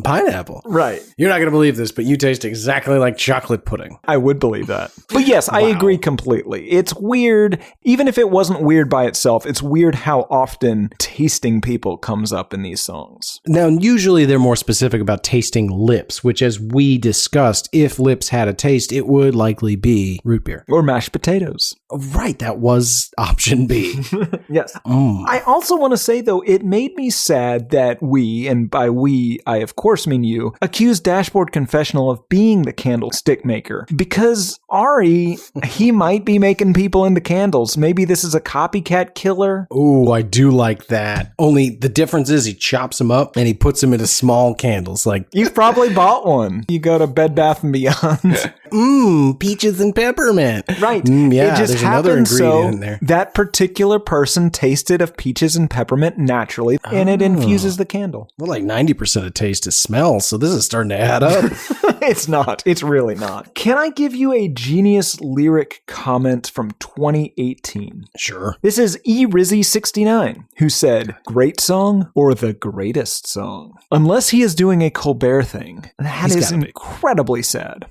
pineapple. right. You're not going to believe this, but you taste exactly like chocolate pudding. I would believe that. But yes, I agree completely. It's weird. Even if it wasn't weird by itself, it's weird how often tasting people comes up in these songs. Now, usually they're more specific about tasting lips, which, as we discussed, if lips had a taste, it would likely be root beer. Or mashed potatoes. Right, that was option B. Yes. I also want to say, though, it made me sad that we, and by we, I of course mean you, accused Dashboard Confessional of being the candlestick maker. Because Ari, he might be making people into candles. Maybe this is a copycat killer. Ooh, I do like that. Only the difference is he chops them up and he puts them into small candles like, You've probably bought one. You go to Bed Bath & Beyond. peaches and peppermint. Right. Yeah, it just there's another happened ingredient so in there. that particular person tasted of peaches and peppermint naturally, and it infuses the candle. Well, like 90% of taste is smell, so this is starting to add up. It's not. It's really not. Can I give you a genius lyric comment from 2018? Sure. This is eRizzy69, who said, "Great song or the greatest song?" Unless he is doing a Colbert thing, that He's is gotta be. incredibly sad.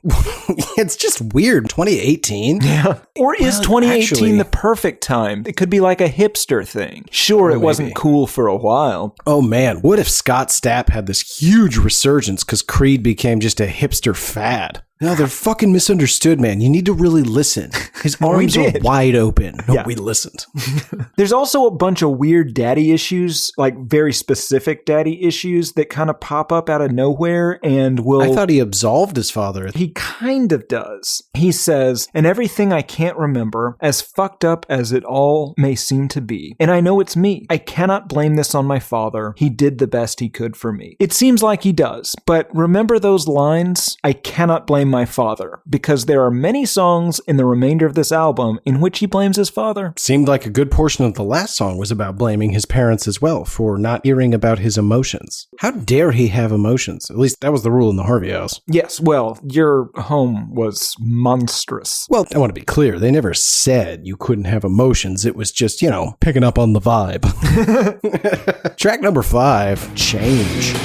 It's just weird. 2018? Yeah. Or is Well, 2018 actually- the perfect time? It could be like a hipster thing. Sure, it wasn't maybe. cool for a while. Oh man, what if Scott Stapp had this huge resurgence because Creed became just a hipster fad? No, they're fucking misunderstood, man. You need to really listen. His arms are did. wide open. No, Yeah. we listened. There's also a bunch of weird daddy issues, like very specific daddy issues that kind of pop up out of nowhere and will... I thought he absolved his father. He kind of does. He says, "And everything I can't remember, as fucked up as it all may seem to be. And I know it's me. I cannot blame this on my father. He did the best he could for me." It seems like he does, but remember those lines? I cannot blame my father, because there are many songs in the remainder of this album in which he blames his father. Seemed like a good portion of the last song was about blaming his parents as well for not hearing about his emotions. How dare he have emotions? At least that was the rule in the Harvey house. Yes, well, your home was monstrous. Well, I want to be clear. They never said you couldn't have emotions. It was just, picking up on the vibe. Track number 5, Change.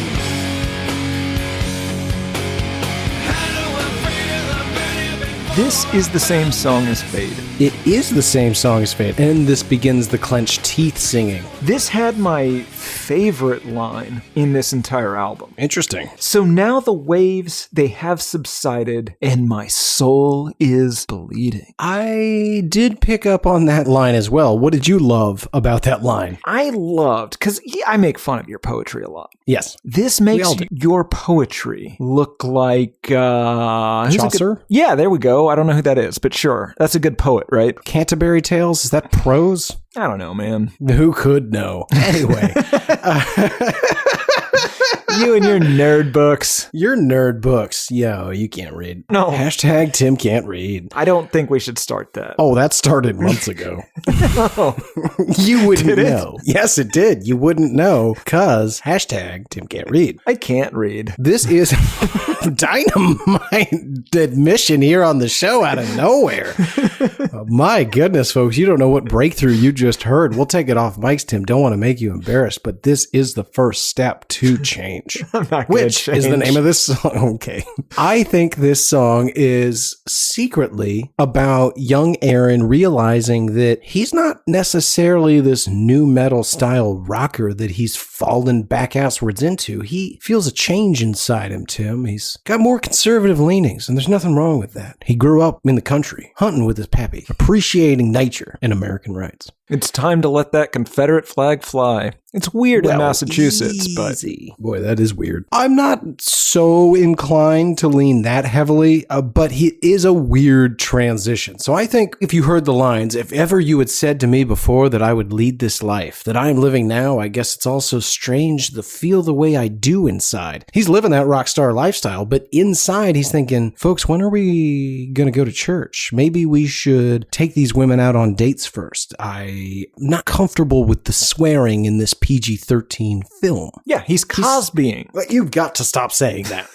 This is the same song as Fade. It is the same song as Fade, and this begins the clenched teeth singing. This had my favorite line in this entire album. Interesting. So now the waves, they have subsided, and my soul is bleeding. I did pick up on that line as well. What did you love about that line? I loved, because I make fun of your poetry a lot. Yes. This makes all do. your poetry look like, who's a good- Chaucer? Yeah, there we go. I don't know who that is, but sure. That's a good poet, right? Canterbury Tales? Is that prose? I don't know, man. Who could know? Anyway. You and your nerd books. Your nerd books. Yo, you can't read. No. Hashtag Tim can't read. I don't think we should start that. Oh, that started months ago. Oh. You wouldn't Did it? know. Yes, it did. You wouldn't know because hashtag Tim can't read. I can't read. This is dynamite admission here on the show out of nowhere. Oh, my goodness, folks. You don't know what breakthrough you just heard. We'll take it off mics, Tim. Don't want to make you embarrassed, but this is the first step to change. I'm not gonna Which is the change. name of this song. Okay. I think this song is secretly about young Aaron realizing that he's not necessarily this new metal style rocker that he's fallen back asswards into. He feels a change inside him, Tim. He's got more conservative leanings, and there's nothing wrong with that. He grew up in the country, hunting with his pappy, appreciating nature and American rights. It's time to let that Confederate flag fly. It's weird in Massachusetts, but... Boy, that is weird. I'm not so inclined to lean that heavily, but it is a weird transition. So I think if you heard the lines, if ever you had said to me before that I would lead this life that I'm living now, I guess it's also strange to feel the way I do inside. He's living that rock star lifestyle, but inside he's thinking, folks, when are we going to go to church? Maybe we should take these women out on dates first. I'm not comfortable with the swearing in this PG-13 film. Yeah, he's Cosbying. But you've got to stop saying that.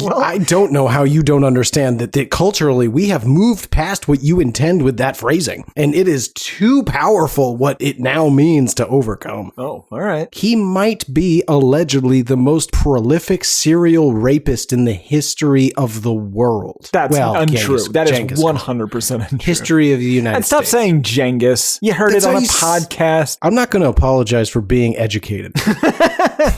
Well, I don't know how you don't understand that culturally we have moved past what you intend with that phrasing. And it is too powerful what it now means to overcome. Oh, all right. He might be allegedly the most prolific serial rapist in the history of the world. That's untrue. That is Genghis 100% untrue. History of the United And States. stop saying Genghis. You heard That's it on how a you podcast. I'm not going to apologize for being educated.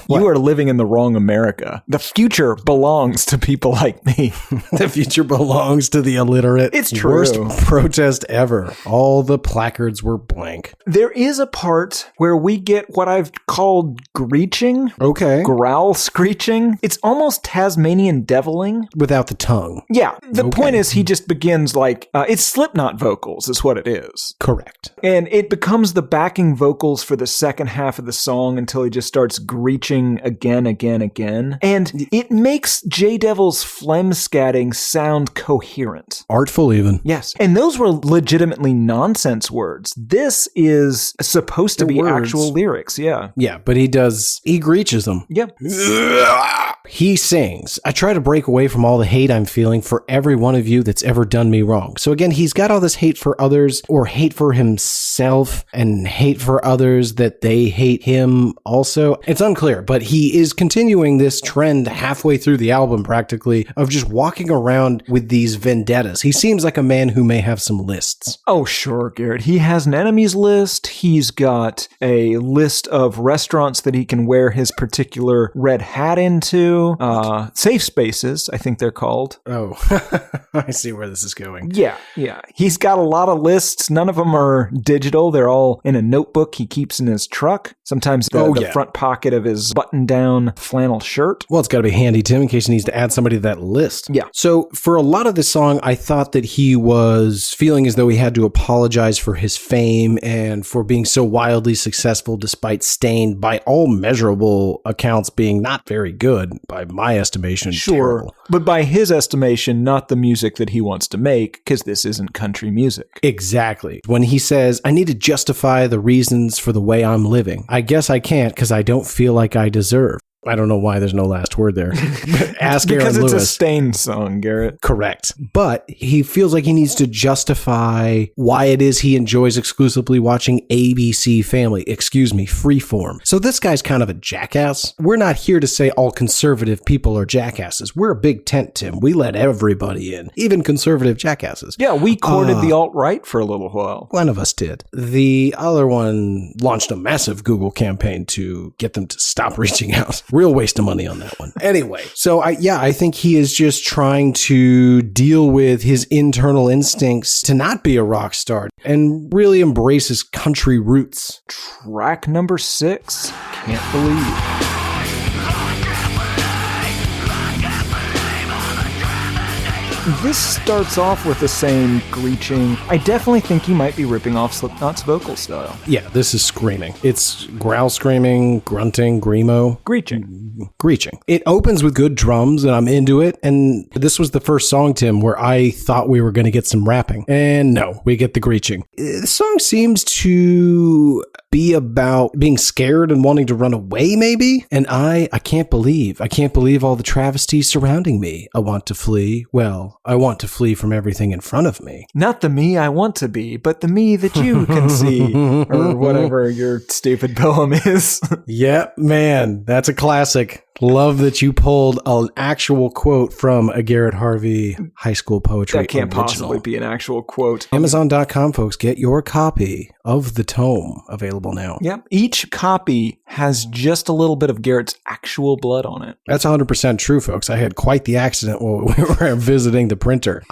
You are living in the wrong America. The future belongs to people like me. The future belongs to the illiterate. It's true. Worst protest ever. All the placards were blank. There is a part where we get what I've called greeching. Okay. Growl screeching. It's almost Tasmanian deviling. Without the tongue. Yeah. The Okay. point is he just begins like, it's Slipknot vocals is what it is. Correct. And it becomes the backing vocals for the second half of the song until he just starts greeching again. And it makes J-Devil's phlegm scatting sound coherent. Artful even. Yes. And those were legitimately nonsense words. This is supposed to They're be words. actual lyrics. Yeah. Yeah, but he greaches them. Yeah. He sings, I try to break away from all the hate I'm feeling for every one of you that's ever done me wrong. So again, he's got all this hate for others or hate for himself and hate for others that they hate him also. It's unclear, but he is continuing this trend halfway through the album practically of just walking around with these vendettas. He seems like a man who may have some lists. Oh, sure, Garrett. He has an enemies list. He's got a list of restaurants that he can wear his particular red hat into. Safe spaces, I think they're called. Oh, I see where this is going. Yeah. He's got a lot of lists. None of them are digital. They're all in a notebook he keeps in his truck. Sometimes the front pocket of his button-down flannel shirt. Well, it's got to be handy, Tim, in case he needs to add somebody to that list. Yeah. So for a lot of this song, I thought that he was feeling as though he had to apologize for his fame and for being so wildly successful despite Stained, by all measurable accounts, being not very good, by my estimation. Sure. Terrible. But by his estimation, not the music that he wants to make, because this isn't country music. Exactly. When he says, I need to justify the reasons for the way I'm living. I guess I can't because I don't feel like I deserve. I don't know why there's no last word there. Ask Aaron Because it's Lewis. a Stained song, Garrett. Correct. But he feels like he needs to justify why it is he enjoys exclusively watching ABC Family, Freeform. So this guy's kind of a jackass. We're not here to say all conservative people are jackasses. We're a big tent, Tim. We let everybody in, even conservative jackasses. Yeah, we courted the alt-right for a little while. One of us did. The other one launched a massive Google campaign to get them to stop reaching out. Real waste of money on that one. Anyway, so I think he is just trying to deal with his internal instincts to not be a rock star and really embrace his country roots. Track number 6, Can't Believe. This starts off with the same screeching. I definitely think he might be ripping off Slipknot's vocal style. Yeah, this is screaming. It's growl screaming, grunting, screamo. Screeching. It opens with good drums, and I'm into it. And this was the first song, Tim, where I thought we were going to get some rapping. And no, we get the screeching. The song seems to be about being scared and wanting to run away, maybe? And I can't believe all the travesties surrounding me. I want to flee. Well, I want to flee from everything in front of me. Not the me I want to be, but the me that you can see. Or whatever your stupid poem is. Yeah, man, that's a classic. Love that you pulled an actual quote from a Garrett Harvey high school poetry That can't original. possibly be an actual quote. Amazon.com, folks, get your copy of the tome available now. Yep. Each copy has just a little bit of Garrett's actual blood on it. That's 100% true, folks. I had quite the accident when we were visiting the printer.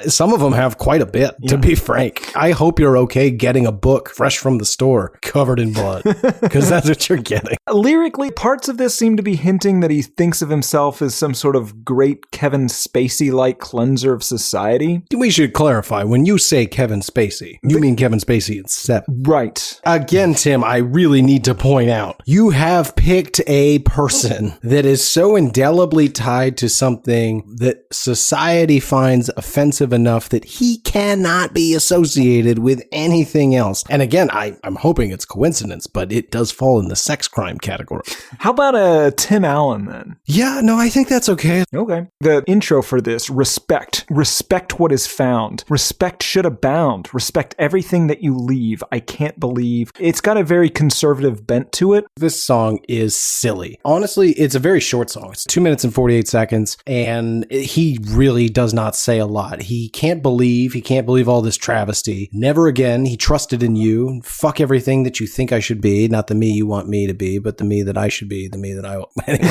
Some of them have quite a bit, to be frank. I hope you're okay getting a book fresh from the store covered in blood, because that's what you're getting. Lyrically, parts of this seem to be hinting that he thinks of himself as some sort of great Kevin Spacey-like cleanser of society. We should clarify, when you say Kevin Spacey, you mean Kevin Spacey in Seven. Right. Again, Tim, I really need to point out, you have picked a person that is so indelibly tied to something that society finds offensive enough that he cannot be associated with anything else. And again, I'm hoping it's coincidence, but it does fall in the sex crime category. How about Tim Allen then? Yeah, no, I think that's okay. Okay. The intro for this, respect. Respect what is found. Respect should abound. Respect everything that you leave. I can't believe. It's got a very conservative bent to it. This song is silly. Honestly, it's a very short song. It's 2 minutes and 48 seconds, and he really does not say a lot. He can't believe all this travesty. Never again. He trusted in you. Fuck everything that you think I should be. Not the me you want me to be, but the me that I should be, the me that I... Anyway.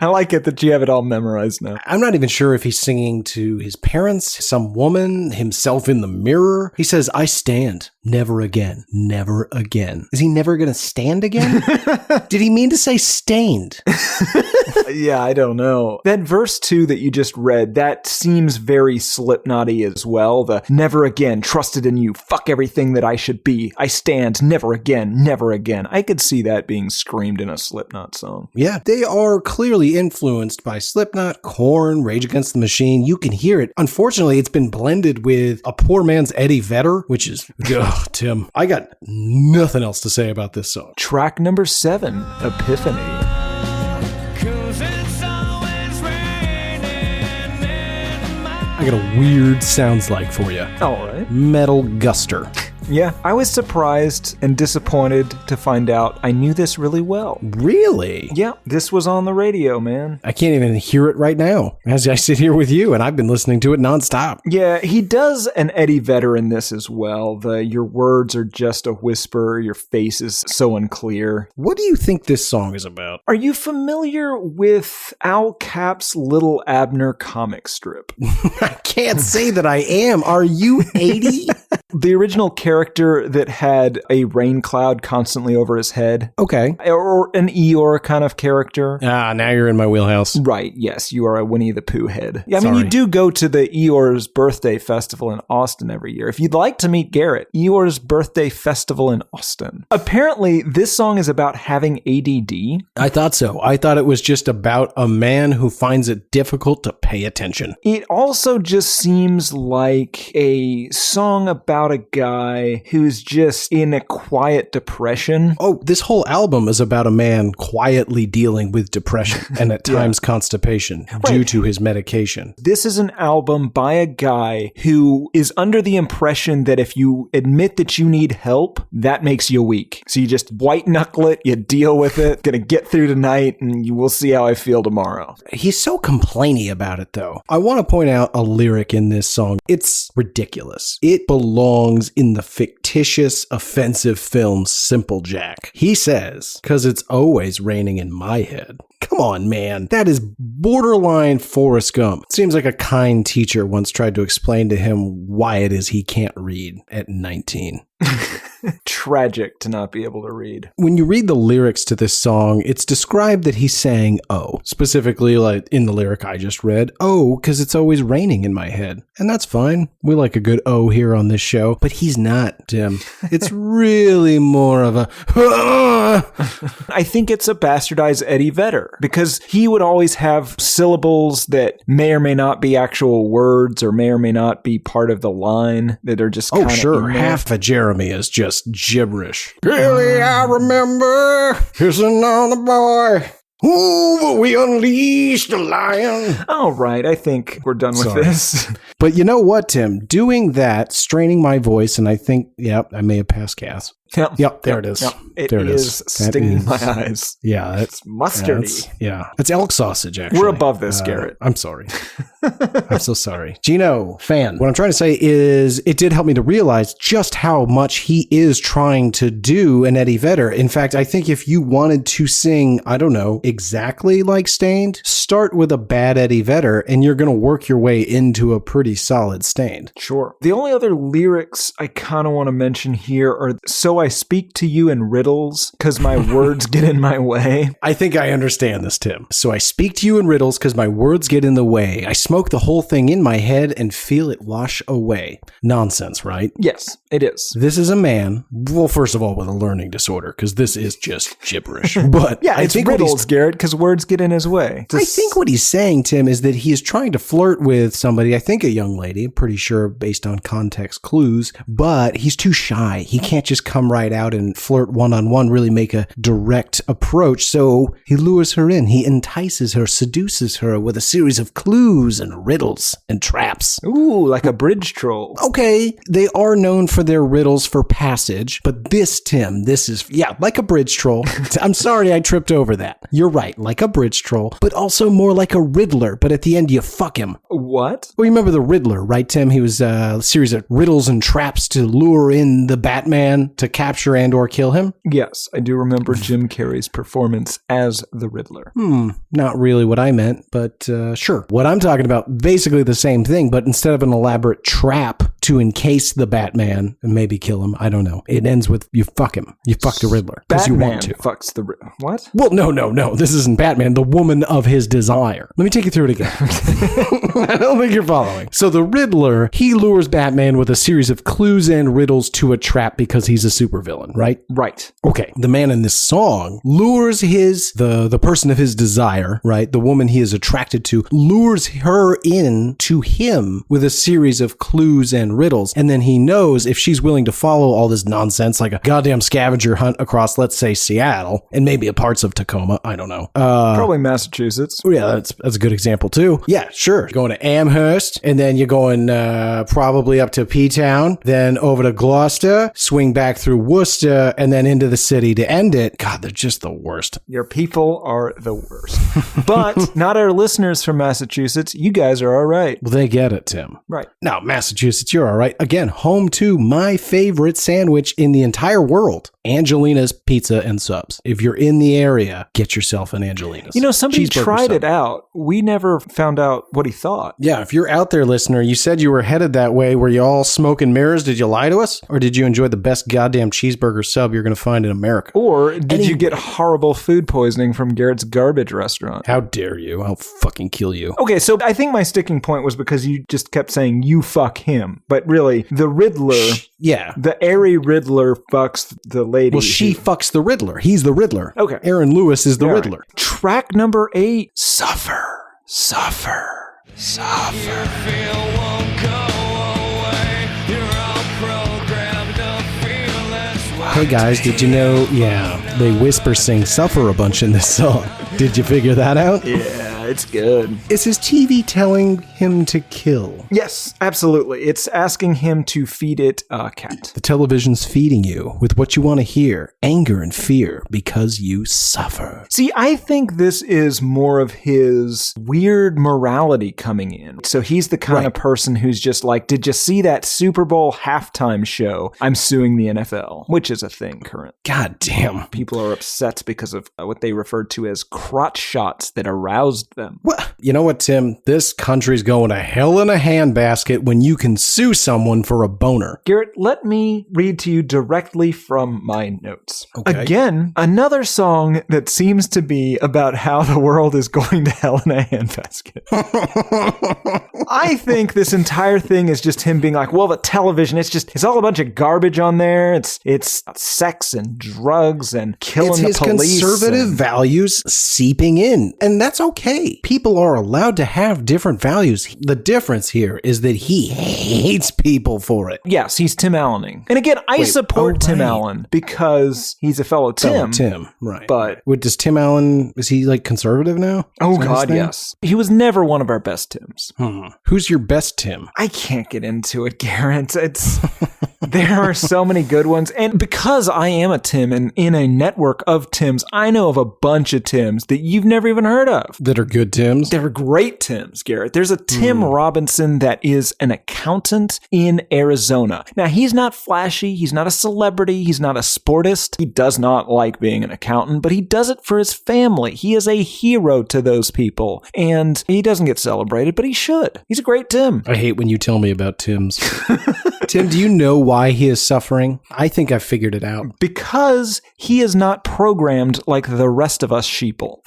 I like it that you have it all memorized now. I'm not even sure if he's singing to his parents, some woman, himself in the mirror. He says, I stand. Never again. Never again. Is he never going to stand again? Did he mean to say stained? Yeah, I don't know. That verse 2 that you just read, that seems very Slipknot-y as well. The never again, trusted in you, fuck everything that I should be. I stand, never again, never again. I could see that being screamed in a Slipknot song. Yeah, they are clearly influenced by Slipknot, Korn, Rage Against the Machine. You can hear it. Unfortunately, it's been blended with a poor man's Eddie Vedder, which is, Tim, I got nothing else to say about this song. Track number 7, Epiphany. I got a weird sounds like for you. All right. Metal Guster. Yeah, I was surprised and disappointed to find out I knew this really well. Really? Yeah, this was on the radio, man. I can't even hear it right now as I sit here with you, and I've been listening to it nonstop. Yeah, he does an Eddie Vedder in this as well. Your words are just a whisper, your face is so unclear. What do you think this song is about? Are you familiar with Al Cap's Little Abner comic strip? I can't say that I am. Are you 80? The original character that had a rain cloud constantly over his head. Okay. Or an Eeyore kind of character. Now you're in my wheelhouse. Right, yes, you are a Winnie the Pooh head. Yeah, I mean, Sorry. you do go to the Eeyore's birthday festival in Austin every year. If you'd like to meet Garrett, Eeyore's birthday festival in Austin. Apparently, this song is about having ADD. I thought so. I thought it was just about a man who finds it difficult to pay attention. It also just seems like a song about a guy who's just in a quiet depression. Oh, this whole album is about a man quietly dealing with depression and at times constipation due to his medication. This is an album by a guy who is under the impression that if you admit that you need help, that makes you weak. So you just white knuckle it, you deal with it, gonna get through tonight, and you will see how I feel tomorrow. He's so complainy about it, though. I want to point out a lyric in this song. It's ridiculous. It belongs in the fictitious, offensive film Simple Jack. He says, "'Cause it's always raining in my head." Come on, man. That is borderline Forrest Gump. Seems like a kind teacher once tried to explain to him why it is he can't read at 19. Tragic to not be able to read. When you read the lyrics to this song, it's described that he's saying, oh, specifically like in the lyric I just read, oh, because it's always raining in my head. And that's fine. We like a good oh here on this show, but he's not, Tim. It's really more of a, I think it's a bastardized Eddie Vedder because he would always have syllables that may or may not be actual words or may or may not be part of the line that are just oh, sure. Half of Jeremy is just gibberish. Clearly, I remember kissing on the boy. Ooh, but we unleashed the lion. All right, I think we're done with this. But you know what, Tim? Doing that, straining my voice, and I think, I may have passed gas. Yep, there it is. Yep. It there is stinging my eyes. Yeah. It's mustardy. It's elk sausage, actually. We're above this, Garrett. I'm sorry. I'm so sorry. Gino, fan. What I'm trying to say is it did help me to realize just how much he is trying to do an Eddie Vedder. In fact, I think if you wanted to sing, I don't know, exactly like Stained, start with a bad Eddie Vedder and you're going to work your way into a pretty solid Stained. Sure. The only other lyrics I kind of want to mention here are, so I speak to you in riddles because my words get in my way. I think I understand this, Tim. So I speak to you in riddles because my words get in the way. I smoke the whole thing in my head and feel it wash away. Nonsense, right? Yes, it is. This is a man, well, first of all, with a learning disorder, because this is just gibberish. But yeah, it's riddles, Garrett, because words get in his way. I think what he's saying, Tim, is that he is trying to flirt with somebody, I think a young lady, pretty sure based on context clues, but he's too shy. He can't just come right out and flirt one-on-one, really make a direct approach. So he lures her in. He entices her, seduces her with a series of clues and riddles and traps. Ooh, like a bridge troll. Okay, they are known for their riddles for passage, but this, Tim, this is, like a bridge troll. I'm sorry I tripped over that. You're right, like a bridge troll, but also more like a riddler, but at the end you fuck him. What? Well, you remember the Riddler, right, Tim? He was a series of riddles and traps to lure in the Batman to capture and or kill him. Yes, I do remember Jim Carrey's performance as the Riddler. Not really what I meant, but sure. What I'm talking about, basically the same thing, but instead of an elaborate trap to encase the Batman and maybe kill him, I don't know. It ends with you fuck him. You fuck the Riddler. Because you want to. Fucks the Riddler. What? Well, no. This isn't Batman. The woman of his desire. Let me take you through it again. I don't think you're following. So the Riddler, he lures Batman with a series of clues and riddles to a trap because he's a supervillain, right? Right. Okay. The man in this song lures the person of his desire, right? The woman he is attracted to, lures her in to him with a series of clues and riddles. And then he knows if she's willing to follow all this nonsense, like a goddamn scavenger hunt across, let's say, Seattle, and maybe parts of Tacoma, I don't know. Probably Massachusetts. Yeah, that's a good example too. Yeah, sure. You're going to Amherst, and then you're going probably up to P-Town, then over to Gloucester, swing back through Worcester, and then into the city to end it. God, they're just the worst. Your people are the worst. But not our listeners from Massachusetts. You guys are all right. Well, they get it, Tim. Right. Now, Massachusetts, you're all right. Again, home to my favorite sandwich in the entire world, Angelina's Pizza and Subs. If you're in the area, get yourself an Angelina's. You know, somebody Cheeseburger tried sub. it out. We never found out what he thought. Yeah, if you're out there, listener, you said you were headed that way. Were you all smoke and mirrors? Did you lie to us? Or did you enjoy the best goddamn cheeseburger sub you're going to find in America? Or did you get horrible food poisoning from Garrett's garbage restaurant? How dare you? I'll fucking kill you. Okay, so I think my sticking point was because you just kept saying, you fuck him. But really, the Riddler... Yeah. The airy Riddler fucks the lady. Well, she fucks the Riddler. He's the Riddler. Okay. Aaron Lewis is the Riddler. Track number 8. Suffer. Suffer. Suffer. Your feel won't go away. You're all programmed to feel this way. Hey guys, did you know, they whisper sing suffer a bunch in this song. Did you figure that out? Yeah, it's good. Is his TV telling him to kill? Yes, absolutely. It's asking him to feed it a cat. The television's feeding you with what you want to hear, anger and fear, because you suffer. See, I think this is more of his weird morality coming in. So he's the kind of person who's just like, did you see that Super Bowl halftime show? I'm suing the NFL, which is a thing current. God damn. People are upset because of what they referred to as crotch shots that aroused them. Well, you know what, Tim? This country's going to hell in a handbasket when you can sue someone for a boner. Garrett, let me read to you directly from my notes. Okay. Again, another song that seems to be about how the world is going to hell in a handbasket. I think this entire thing is just him being like, well, the television, it's all a bunch of garbage on there. It's sex and drugs and killing It's the police. his conservative values seeping in, and that's okay. People are allowed to have different values. The difference here is that he hates people for it. Yes, he's Tim Allening. And again, I support Tim right. Allen because he's a fellow Tim. Right. But does Tim Allen, is he like conservative now? oh Is that his God, thing? yes. He was never one of our best Tims. Who's your best Tim? I can't get into it, Garrett. It's there are so many good ones. And because I am a Tim and in a network of Tims, I know of a bunch of Tims that you've never even heard of. That are good Tims? They're great Tims, Garrett. There's a Tim Robinson that is an accountant in Arizona. Now, he's not flashy. He's not a celebrity. He's not a sportist. He does not like being an accountant, but he does it for his family. He is a hero to those people. And he doesn't get celebrated, but he should. He's a great Tim. I hate when you tell me about Tims. Tim, do you know why he is suffering? I think I figured it out. Because he is not programmed like the rest of us sheeple.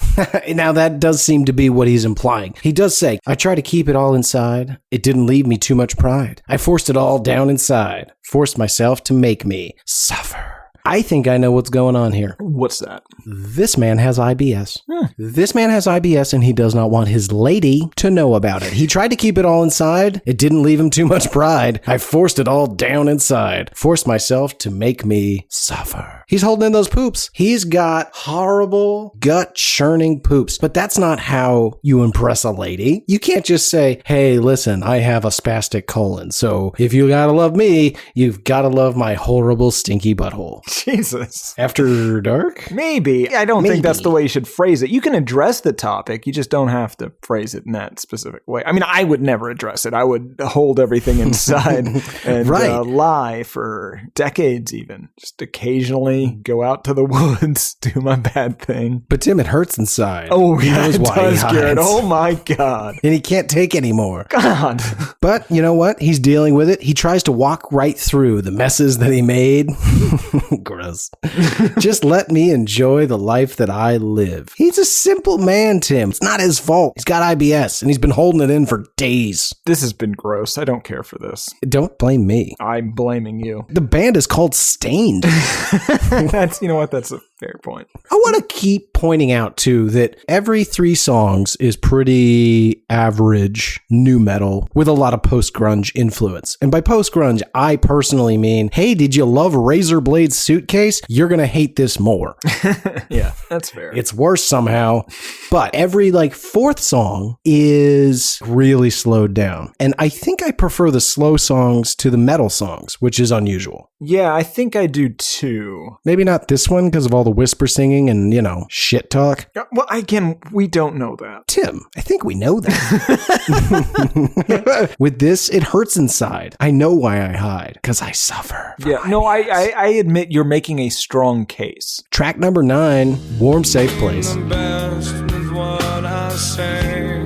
Now, that does seem to be what he's implying. He does say, I try to keep it all inside. It didn't leave me too much pride. I forced it all down inside. Forced myself to make me suffer. I think I know what's going on here. What's that? This man has IBS. This man has IBS and he does not want his lady to know about it. He tried to keep it all inside. It didn't leave him too much pride. I forced it all down inside. Forced myself to make me suffer. He's holding in those poops. He's got horrible, gut-churning poops. But that's not how you impress a lady. You can't just say, hey, listen, I have a spastic colon. So if you gotta love me, you've gotta love my horrible, stinky butthole. Jesus. After dark? Maybe. I don't think that's Maybe. the way you should phrase it. You can address the topic. You just don't have to phrase it in that specific way. I mean, I would never address it. I would hold everything inside and Right. lie for decades even. Just occasionally go out to the woods, do my bad thing. But Tim, it hurts inside. Oh, He yeah, knows it why does, he Garrett. hides. Oh, my God. And he can't take anymore. God. But you know what? He's dealing with it. He tries to walk right through the messes that he made. Gross. Just let me enjoy the life that I live. He's a simple man, Tim. It's not his fault. He's got IBS and he's been holding it in for days. This has been gross. I don't care for this. Don't blame me. I'm blaming you. The band is called Stained. That's, you know what? That's a fair point. I want to keep pointing out, too, that every 3 songs is pretty average nu metal with a lot of post-grunge influence. And by post-grunge, I personally mean, hey, did you love Razorblade Suitcase? You're going to hate this more. Yeah, that's fair. It's worse somehow. But every 4th song is really slowed down. And I think I prefer the slow songs to the metal songs, which is unusual. Yeah, I think I do too. Maybe not this one because of all the whisper singing and, shit talk. Well, again, we don't know that. Tim, I think we know that. With this, it hurts inside. I know why I hide, because I suffer. from Yeah, no, IBS. I admit you're making a strong case. Track number 9, Warm Safe Place. Best with what I say.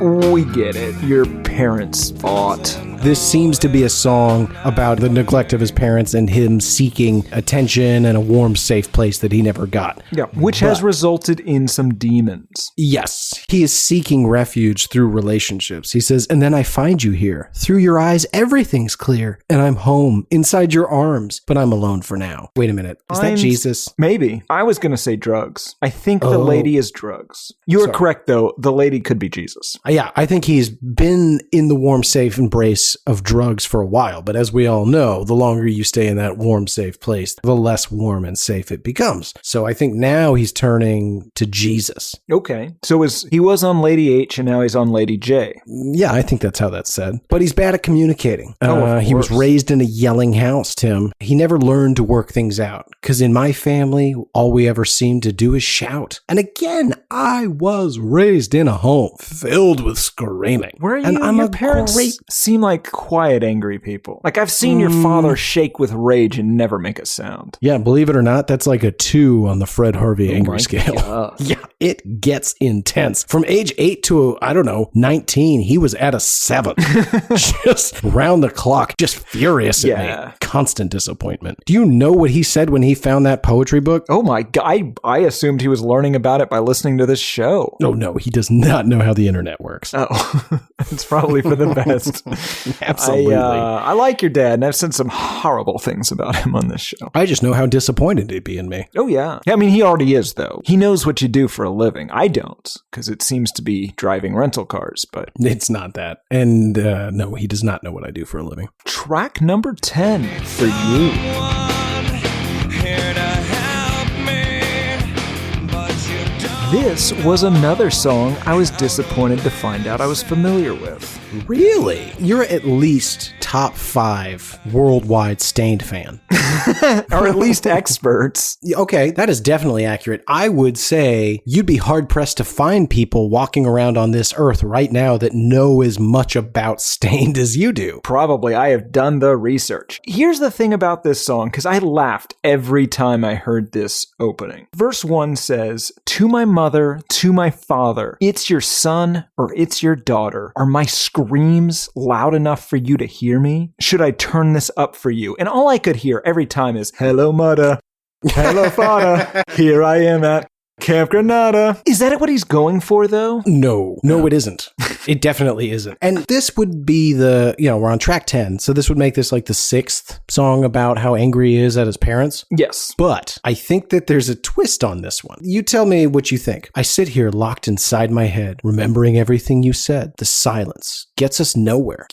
We get it. Your parents fought. This seems to be a song about the neglect of his parents and him seeking attention and a warm, safe place that he never got. Yeah, which has resulted in some demons. Yes, he is seeking refuge through relationships. He says, and then I find you here. Through your eyes, everything's clear. And I'm home, inside your arms, but I'm alone for now. Wait a minute. Is that Jesus? Maybe. I was going to say drugs. I think the Oh. lady is drugs. You are Sorry. correct, though. The lady could be Jesus. Yeah, I think he's been in the warm, safe embrace of drugs for a while. But as we all know, the longer you stay in that warm, safe place, the less warm and safe it becomes. So I think now he's turning to Jesus. Okay. So he was on Lady H and now he's on Lady J. Yeah, I think that's how that's said. But he's bad at communicating. Of He was course. raised in a yelling house, Tim. He never learned to work things out. Because in my family, all we ever seemed to do is shout. And again, I was raised in a home filled with screaming. Where are you? And I'm Your a parents great... seem like quiet, angry people. Like I've seen your father shake with rage and never make a sound. Yeah, believe it or not, that's like a 2 on the Fred Harvey anger my scale. God. Yeah, it gets intense. From age 8 to, 19, he was at a 7. Just round the clock, just furious at me. Constant disappointment. Do you know what he said when he found that poetry book? Oh my God, I assumed he was learning about it by listening to this show. Oh no, he does not know how the internet works. Oh, it's probably for the best. Absolutely. I like your dad, and I've said some horrible things about him on this show. I just know how disappointed he'd be in me. Oh yeah. I mean, he already is, though. He knows what you do for a living. I don't, because it seems to be driving rental cars, but... It's not that. And no, he does not know what I do for a living. Track number 10 for you. This was another song I was disappointed to find out I was familiar with. Really? You're at least top 5 worldwide Stained fan. Or at least experts. Okay, that is definitely accurate. I would say you'd be hard-pressed to find people walking around on this earth right now that know as much about Stained as you do. Probably. I have done the research. Here's the thing about this song, because I laughed every time I heard this opening. Verse 1 says, "To my mother, to my father, it's your son or it's your daughter. Are my screams loud enough for you to hear me? Should I turn this up for you?" And all I could hear every time is, "Hello, mother. Hello, father. Here I am at Camp Granada." Is that what he's going for, though? No, it isn't. It definitely isn't. And this would be we're on track 10, so this would make this like the 6th song about how angry he is at his parents. Yes. But I think that there's a twist on this one. You tell me what you think. I sit here locked inside my head, remembering everything you said. The silence gets us nowhere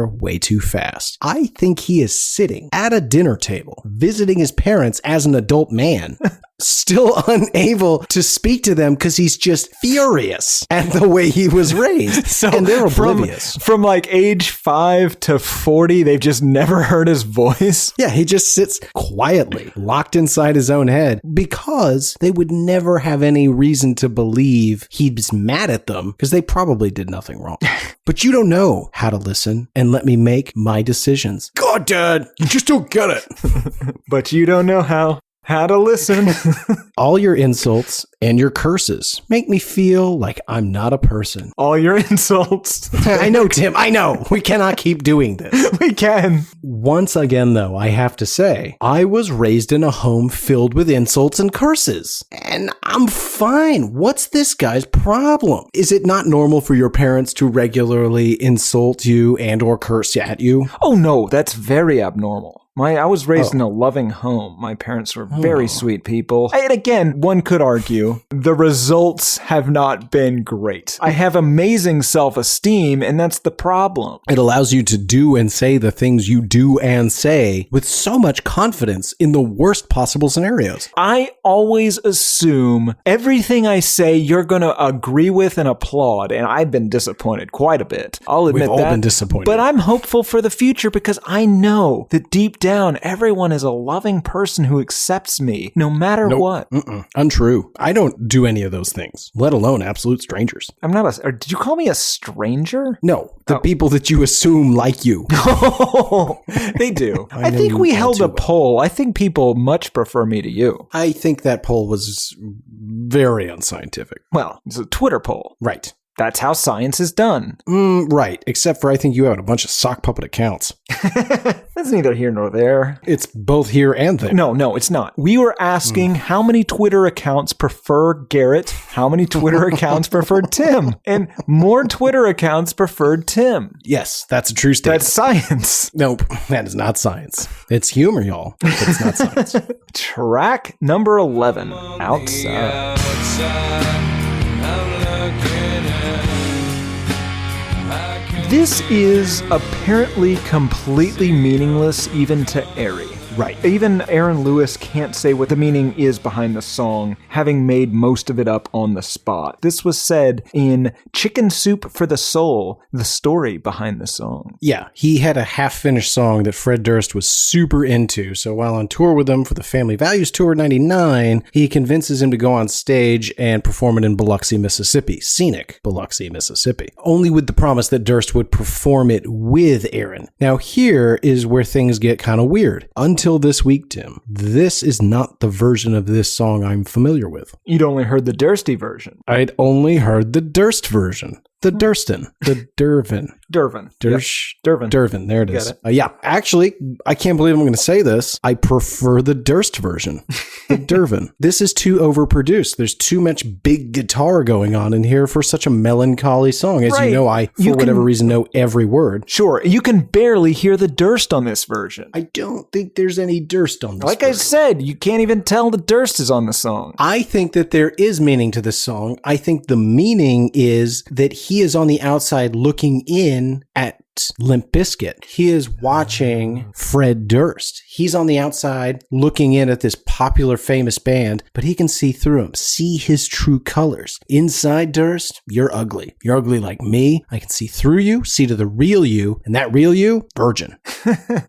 way too fast. I think he is sitting at a dinner table, visiting his parents as an adult man, still unable to speak to them because he's just furious at the way he was raised. And they're oblivious. From like age 5 to 40, they've just never heard his voice. Yeah, he just sits quietly, locked inside his own head, because they would never have any reason to believe he's mad at them because they probably did nothing wrong. But you don't know how to listen and let me make my decisions. God, Dad, you just don't get it. But you don't know how to listen. All your insults and your curses make me feel like I'm not a person. All your insults. I know, Tim, I know. We cannot keep doing this. We can. Once again, though, I have to say, I was raised in a home filled with insults and curses. And I'm fine. What's this guy's problem? Is it not normal for your parents to regularly insult you and or curse at you? Oh, no, that's very abnormal. I was raised in a loving home. My parents were very sweet people. And again, one could argue the results have not been great. I have amazing self-esteem, and that's the problem. It allows you to do and say the things you do and say with so much confidence in the worst possible scenarios. I always assume everything I say you're going to agree with and applaud, and I've been disappointed quite a bit. I'll admit that. We've all been disappointed. But I'm hopeful for the future because I know that deep down, everyone is a loving person who accepts me, no matter what. Untrue. I don't do any of those things, let alone absolute strangers. I'm not or did you call me a stranger? No, the people that you assume like you. They do. I think we held a poll. I think people much prefer me to you. I think that poll was very unscientific. Well, it's a Twitter poll. Right. That's how science is done. Right, except for I think you have a bunch of sock puppet accounts. That's neither here nor there. It's both here and there. No, it's not. We were asking how many Twitter accounts prefer Garrett, how many Twitter accounts preferred Tim, and more Twitter accounts preferred Tim. Yes, that's a true statement. That's science. Nope, that is not science. It's humor, y'all, but it's not science. Track number 11, Outside. This is apparently completely meaningless even to Ari. Right. Even Aaron Lewis can't say what the meaning is behind the song, having made most of it up on the spot. This was said in Chicken Soup for the Soul, the story behind the song. Yeah, he had a half-finished song that Fred Durst was super into, so while on tour with him for the Family Values Tour 99, he convinces him to go on stage and perform it in Biloxi, Mississippi. Scenic Biloxi, Mississippi. Only with the promise that Durst would perform it with Aaron. Now here is where things get kind of weird. Until until this week, Tim, this is not the version of this song I'm familiar with. You'd only heard the Dursty version. I'd only heard the Durst version. The Durstin. The Dervin. Dervin. Dervin. Dervin. There it is. Got Yeah. Actually, I can't believe I'm going to say this. I prefer the Durst version. The Dervin. This is too overproduced. There's too much big guitar going on in here for such a melancholy song. As Right. you know, I, for whatever reason, know every word. Sure, you can barely hear the Durst on this version. I don't think there's any Durst on this Like I version. said, you can't even tell the Durst is on the song. I think that there is meaning to this song. I think the meaning is that he is on the outside looking in at Limp Bizkit. He is watching Fred Durst. He's on the outside looking in at this popular, famous band, but he can see through him, see his true colors. Inside Durst, you're ugly. You're ugly like me. I can see through you, see to the real you, and that real you, virgin.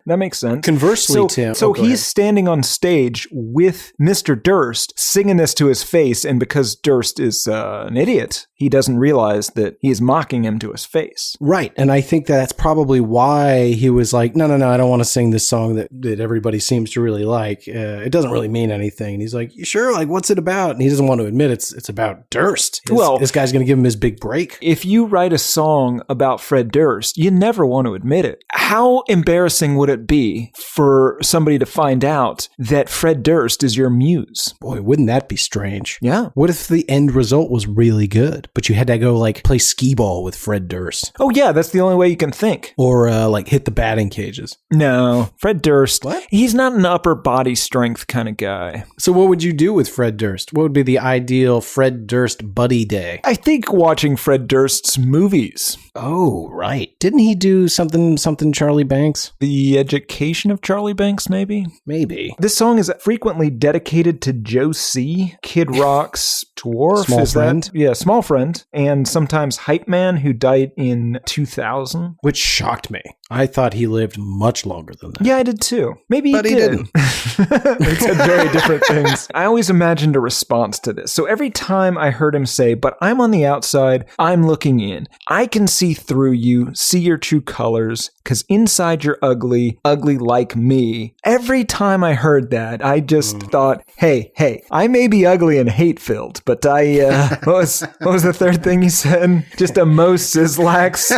That makes sense. Conversely, Tim. So go he's ahead. standing on stage with Mr. Durst, singing this to his face, and because Durst is an idiot, he doesn't realize that he is mocking him to his face. Right. And I think that's probably why he was like, no, I don't want to sing this song that everybody seems to really like. It doesn't really mean anything. And he's like, you sure? Like, what's it about? And he doesn't want to admit it's about Durst. This guy's going to give him his big break. If you write a song about Fred Durst, you never want to admit it. How embarrassing would it be for somebody to find out that Fred Durst is your muse? Boy, wouldn't that be strange? Yeah. What if the end result was really good, but you had to go like play skee ball with Fred Durst? Oh yeah, that's the only way you can think. Or like hit the batting cages. No, Fred Durst, What? he's not an upper body strength kind of guy. So what would you do with Fred Durst? What would be the ideal Fred Durst buddy day? I think watching Fred Durst's movies. Oh, right. Didn't he do something Charlie Banks? The Education of Charlie Banks, maybe? Maybe. This song is frequently dedicated to Joe C., Kid Rock's dwarf. Small is friend? That? Yeah, small friend. And sometimes Hype Man, who died in 2000. Which shocked me. I thought he lived much longer than that. Yeah, I did too. Maybe But he did. didn't. They said very different things. I always imagined a response to this. So every time I heard him say, but I'm on the outside, I'm looking in. I can see through you, see your true colors, because inside you're ugly, ugly like me. Every time I heard that, I just thought, hey, I may be ugly and hate-filled, but what was the third thing you said? Just a most Sislax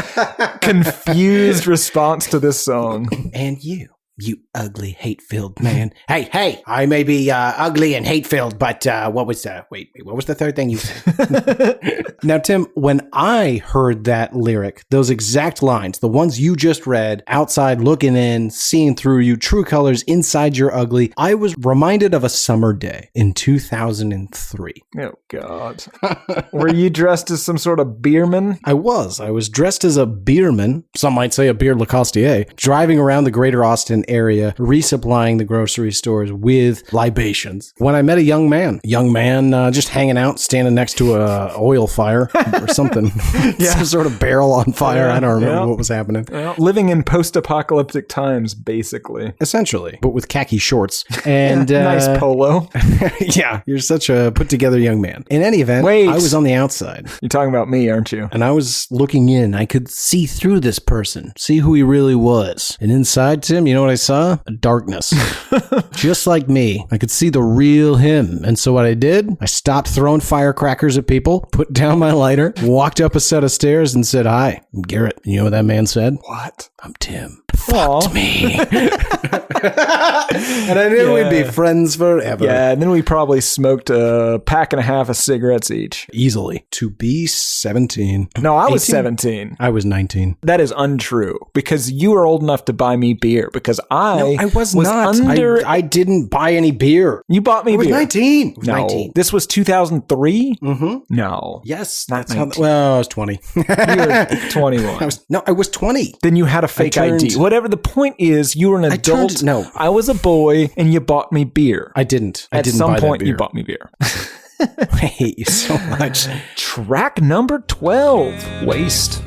confused response to this song. And you ugly, hate-filled man. hey, I may be ugly and hate-filled, but what was the third thing you said? Now, Tim, when I heard that lyric, those exact lines, the ones you just read, outside looking in, seeing through you, true colors, inside you're ugly, I was reminded of a summer day in 2003. Oh, God. Were you dressed as some sort of beerman? I was dressed as a beerman, some might say a beer Lacostier, driving around the greater Austin area, resupplying the grocery stores with libations, when I met a young man just hanging out, standing next to a oil fire or something. Some sort of barrel on fire. I don't remember what was happening. Well, living in post-apocalyptic times, basically. Essentially, but with khaki shorts. And Nice polo. yeah, you're such a put-together young man. In any event, Wait. I was on the outside. You're talking about me, aren't you? And I was looking in. I could see through this person, see who he really was. And inside, Tim, you know what I saw? A darkness. Just like me. I could see the real him. And so what I did, I stopped throwing firecrackers at people, put down my lighter, walked up a set of stairs and said, "Hi, I'm Garrett." You know what that man said? What? "I'm Tim." Aw. Fucked me. And I knew we'd be friends forever. Yeah, and then we probably smoked a pack and a half of cigarettes each. Easily. To be 17. No, I was 18? 17. I was 19. That is untrue because you were old enough to buy me beer because I was not. I didn't buy any beer. You bought me I was beer. 19. I was No. 19. This was 2003? Mm-hmm. No. Yes. Not That's how, 19. well, I was 20. You were 21. I was 20. Then you had a fake ID. Whatever the point is, you were an adult. No. I was a boy and you bought me beer. I didn't. I At didn't some buy point, that beer. you bought me beer. I hate you so much. Track number 12, Waste.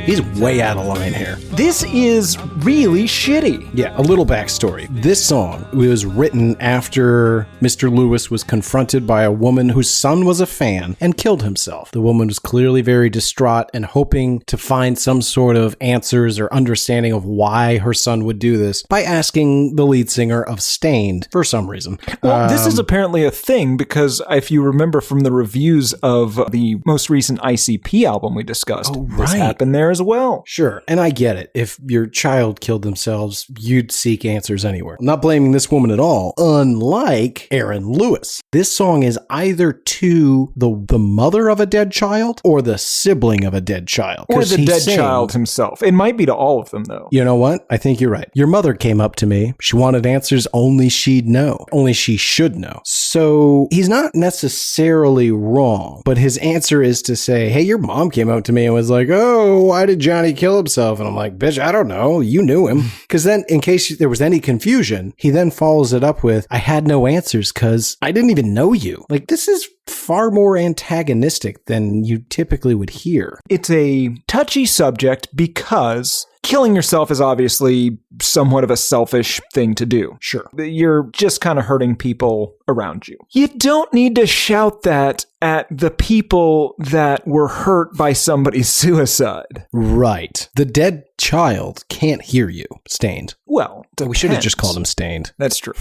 He's way out of line here. This is really shitty. Yeah, a little backstory. This song was written after Mr. Lewis was confronted by a woman whose son was a fan and killed himself. The woman was clearly very distraught and hoping to find some sort of answers or understanding of why her son would do this by asking the lead singer of Stained for some reason. Well, this is apparently a thing because if you remember from the reviews of the most recent ICP album we discussed, this happened there as well. Sure, and I get it. If your child killed themselves, you'd seek answers anywhere. I'm not blaming this woman at all, unlike Aaron Lewis. This song is either to the mother of a dead child or the sibling of a dead child. Or the dead saying, child himself. It might be to all of them, though. You know what? I think you're right. Your mother came up to me. She wanted answers only she'd know. Only she should know. So he's not necessarily wrong, but his answer is to say, hey, your mom came up to me and was like, oh, why did Johnny kill himself? And I'm like, bitch, I don't know. You knew him. Because then, in case there was any confusion, he then follows it up with, I had no answers because I didn't even know you. Like, this is far more antagonistic than you typically would hear. It's a touchy subject because killing yourself is obviously somewhat of a selfish thing to do. Sure. You're just kind of hurting people around you. You don't need to shout that at the people that were hurt by somebody's suicide. Right. The dead child can't hear you, Stained. Well, We should have just called him Stained. That's true.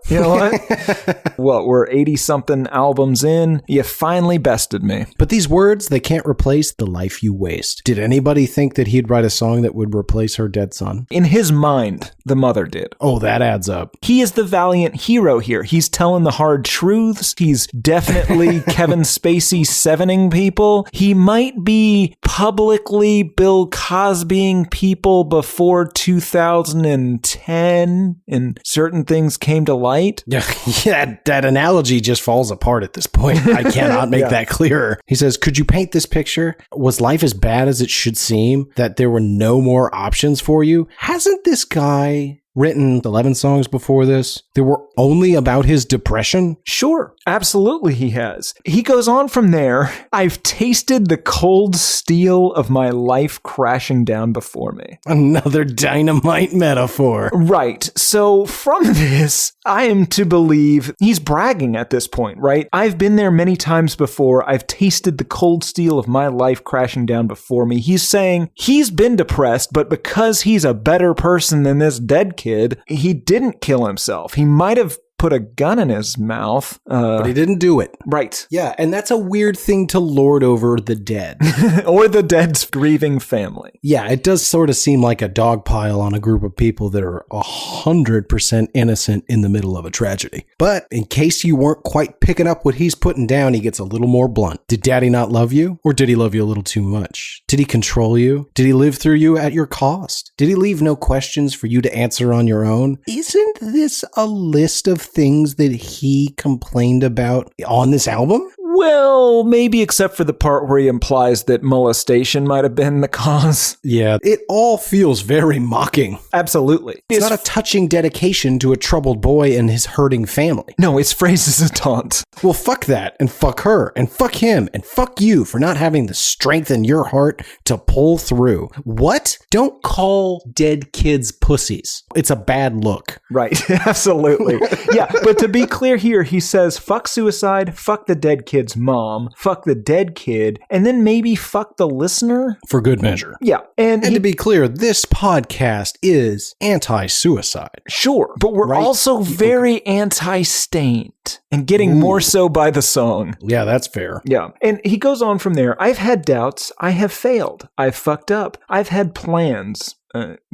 You know what? Well, we're 80-something albums in. You finally bested me. But these words, they can't replace the life you waste. Did anybody think that he'd write a song that would replace her dead son? In his mind, the mother did. Oh, that adds up. He is the valiant hero here. He's telling the hard truths. He's definitely Kevin Spacey sevening people. He might be publicly Bill Cosbying people before 2010 and certain things came to light. Yeah, that analogy just falls apart at this point. I cannot make that clearer. He says, could you paint this picture? Was life as bad as it should seem that there were no more options for you? Hasn't this guy written 11 songs before this that were only about his depression? Sure, absolutely he has. He goes on from there. I've tasted the cold steel of my life crashing down before me. Another dynamite metaphor. Right. So from this, I am to believe he's bragging at this point, right? I've been there many times before. I've tasted the cold steel of my life crashing down before me. He's saying he's been depressed, but because he's a better person than this dead kid, he didn't kill himself. He might have put a gun in his mouth. But he didn't do it. Right. Yeah, and that's a weird thing to lord over the dead. Or the dead's grieving family. Yeah, it does sort of seem like a dog pile on a group of people that are 100% innocent in the middle of a tragedy. But in case you weren't quite picking up what he's putting down, he gets a little more blunt. Did daddy not love you? Or did he love you a little too much? Did he control you? Did he live through you at your cost? Did he leave no questions for you to answer on your own? Isn't this a list of things that he complained about on this album? Well, maybe except for the part where he implies that molestation might have been the cause. Yeah, it all feels very mocking. Absolutely. It's not a touching dedication to a troubled boy and his hurting family. No, it's phrased as a taunt. Well, fuck that, and fuck her, and fuck him, and fuck you for not having the strength in your heart to pull through. What? Don't call dead kids pussies. It's a bad look. Right, absolutely. Yeah, but to be clear here, he says, fuck suicide, fuck the dead kid's mom, fuck the dead kid, and then maybe fuck the listener? For good measure. Yeah. And to be clear, this podcast is anti-suicide. Sure, but we're also very anti-Stained. And getting more so by the song. Yeah, that's fair. Yeah. And he goes on from there. I've had doubts. I have failed. I've fucked up. I've had plans.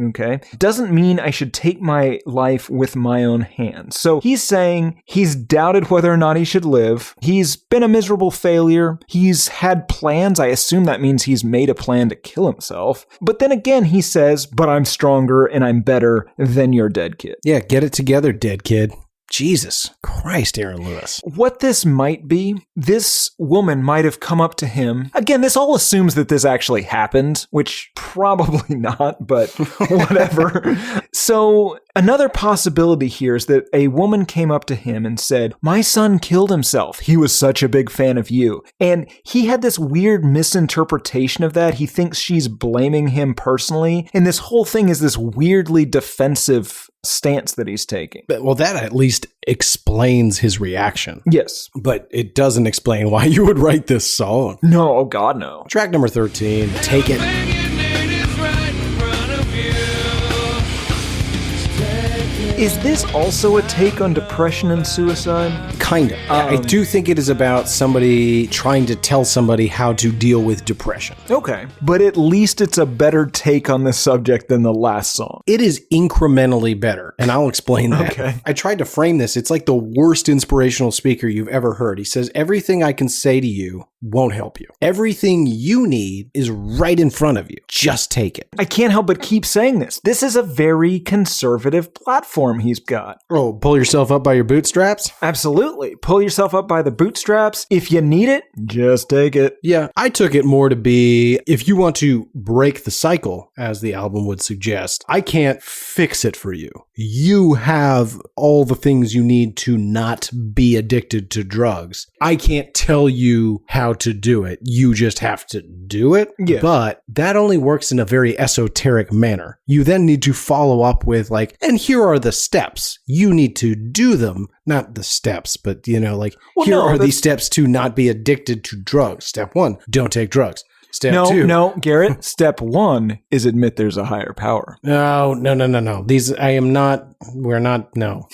Okay. Doesn't mean I should take my life with my own hands. So he's saying he's doubted whether or not he should live. He's been a miserable failure. He's had plans. I assume that means he's made a plan to kill himself. But then again, he says, but I'm stronger and I'm better than your dead kid. Yeah, get it together, dead kid. Jesus Christ, Aaron Lewis. What this might be, this woman might have come up to him. Again, this all assumes that this actually happened, which probably not, but whatever. So Another possibility here is that a woman came up to him and said, "My son killed himself. He was such a big fan of you." And he had this weird misinterpretation of that. He thinks she's blaming him personally. And this whole thing is this weirdly defensive stance that he's taking. Well, that at least explains his reaction. Yes. But it doesn't explain why you would write this song. No, oh God, no. Track number 13, Take It. Is this also a take on depression and suicide? Kind of. I do think it is about somebody trying to tell somebody how to deal with depression. Okay. But at least it's a better take on the subject than the last song. It is incrementally better, and I'll explain that. Okay. I tried to frame this. It's like the worst inspirational speaker you've ever heard. He says, everything I can say to you won't help you. Everything you need is right in front of you. Just take it. I can't help but keep saying this. This is a very conservative platform he's got. Oh, pull yourself up by your bootstraps? Absolutely. Pull yourself up by the bootstraps. If you need it, just take it. Yeah, I took it more to be, if you want to break the cycle, as the album would suggest, I can't fix it for you. You have all the things you need to not be addicted to drugs. I can't tell you how to do it. You just have to do it. Yeah. But that only works in a very esoteric manner. You then need to follow up with like, and here are the steps. You need to do them. Not the steps, but here are these steps to not be addicted to drugs. Step 1, don't take drugs. Step 2. No, Garrett. Step 1 is admit there's a higher power. No. We're not, no.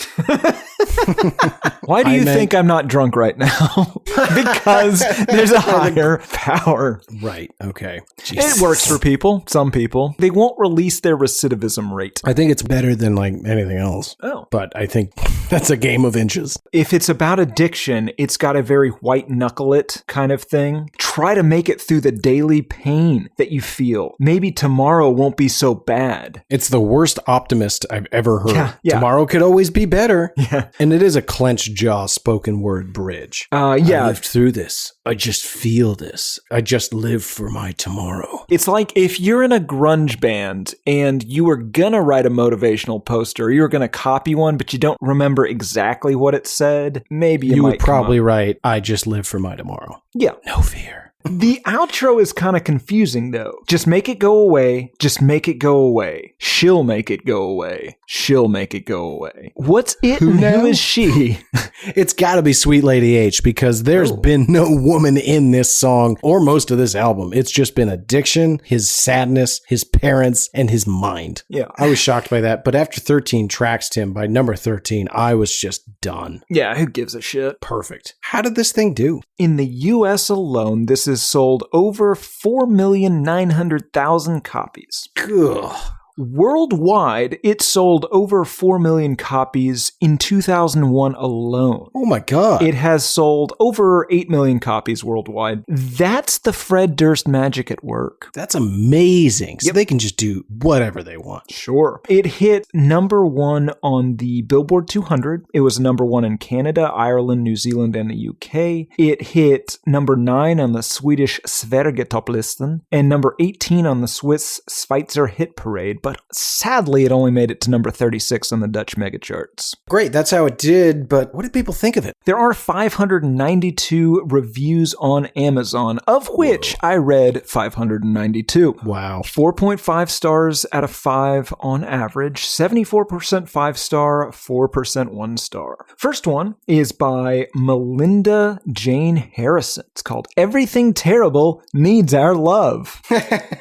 Why do you think I'm not drunk right now? Because there's a higher power. Right. Okay. It works for people. Some people. They won't release their recidivism rate. I think it's better than like anything else. Oh. But I think that's a game of inches. If it's about addiction, it's got a very white knuckle it kind of thing. Try to make it through the daily pain that you feel. Maybe tomorrow won't be so bad. It's the worst optimist I've ever heard. Yeah. Tomorrow could always be better. Yeah. And it is a clenched jaw spoken word bridge. Yeah. I lived through this. I just feel this. I just live for my tomorrow. It's like if you're in a grunge band and you were gonna write a motivational poster, you were gonna copy one, but you don't remember exactly what it said, maybe you might would probably write, I just live for my tomorrow. Yeah. No fear. The outro is kind of confusing, though. Just make it go away. Just make it go away. She'll make it go away. She'll make it go away. What's it and who is she? It's got to be Sweet Lady H, because there's been no woman in this song or most of this album. It's just been addiction, his sadness, his parents, and his mind. Yeah. I was shocked by that. But after 13 tracks, Tim, by number 13, I was just done. Yeah, who gives a shit? Perfect. How did this thing do? In the US alone, this has sold over 4,900,000 copies. Ugh. Worldwide, it sold over 4 million copies in 2001 alone. Oh my God. It has sold over 8 million copies worldwide. That's the Fred Durst magic at work. That's amazing. So they can just do whatever they want. Sure. It hit number 1 on the Billboard 200. It was number 1 in Canada, Ireland, New Zealand, and the UK. It hit number 9 on the Swedish Sverigetoplisten and number 18 on the Swiss Schweizer Hit Parade. But sadly, it only made it to number 36 on the Dutch megacharts. Great, that's how it did, but what did people think of it? There are 592 reviews on Amazon, of which I read 592. Wow. 4.5 stars out of 5 on average, 74% 5-star, 4% 1-star. First one is by Melinda Jane Harrison. It's called Everything Terrible Needs Our Love.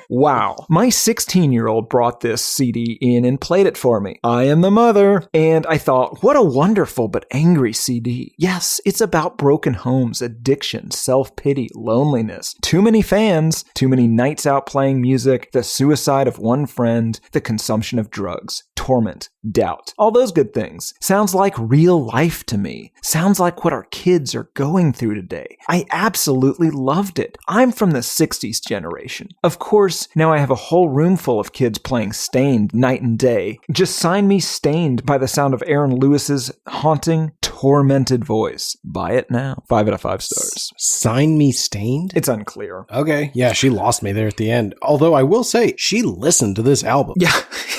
Wow. My 16-year-old brought this CD in and played it for me. I am the mother. And I thought, what a wonderful but angry CD. Yes, it's about broken homes, addiction, self-pity, loneliness, too many fans, too many nights out playing music, the suicide of one friend, the consumption of drugs, torment, doubt, all those good things. Sounds like real life to me. Sounds like what our kids are going through today. I absolutely loved it. I'm from the 60s generation. Of course, now I have a whole room full of kids playing Stained night and day. Just sign me Stained by the sound of Aaron Lewis's haunting, tormented voice. Buy it now. 5 out of 5 stars. Sign me Stained? It's unclear. Okay. Yeah, she lost me there at the end. Although I will say, she listened to this album. Yeah,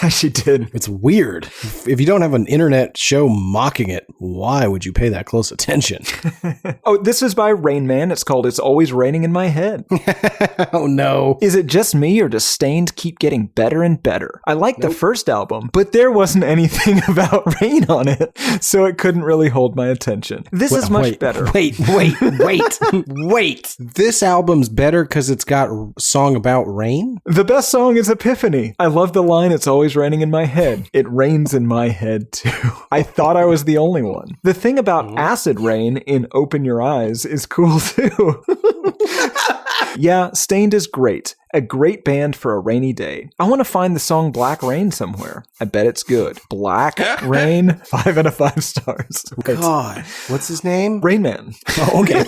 she did. It's weird. If you don't have an internet show mocking it, why would you pay that close attention? Oh, this is by Rain Man. It's called It's Always Raining in My Head. Oh, no. Is it just me, or does Stained keep getting better and better? I like the first album, but there wasn't anything about rain on it, so it couldn't really hold my attention. This is much better. Wait. This album's better because it's got a song about rain? The best song is Epiphany. I love the line, It's Always Raining in My Head. It rains in my head, too. I thought I was the only one. The thing about acid rain in Open Your Eyes is cool, too. Yeah, Stained is great. A great band for a rainy day. I want to find the song Black Rain somewhere. I bet it's good. Black Rain, 5 out of 5 stars. God, what's his name? Rain Man. Oh, okay.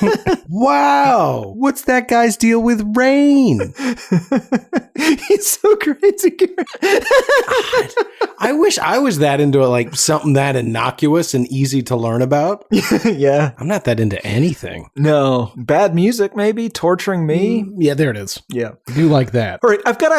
Wow. What's that guy's deal with rain? He's so crazy. God, I wish I was that into like something that innocuous and easy to learn about. Yeah. I'm not that into anything. No. Bad music, maybe? Torturing me? Yeah, there it is. Yeah. I do like that. All right, I've got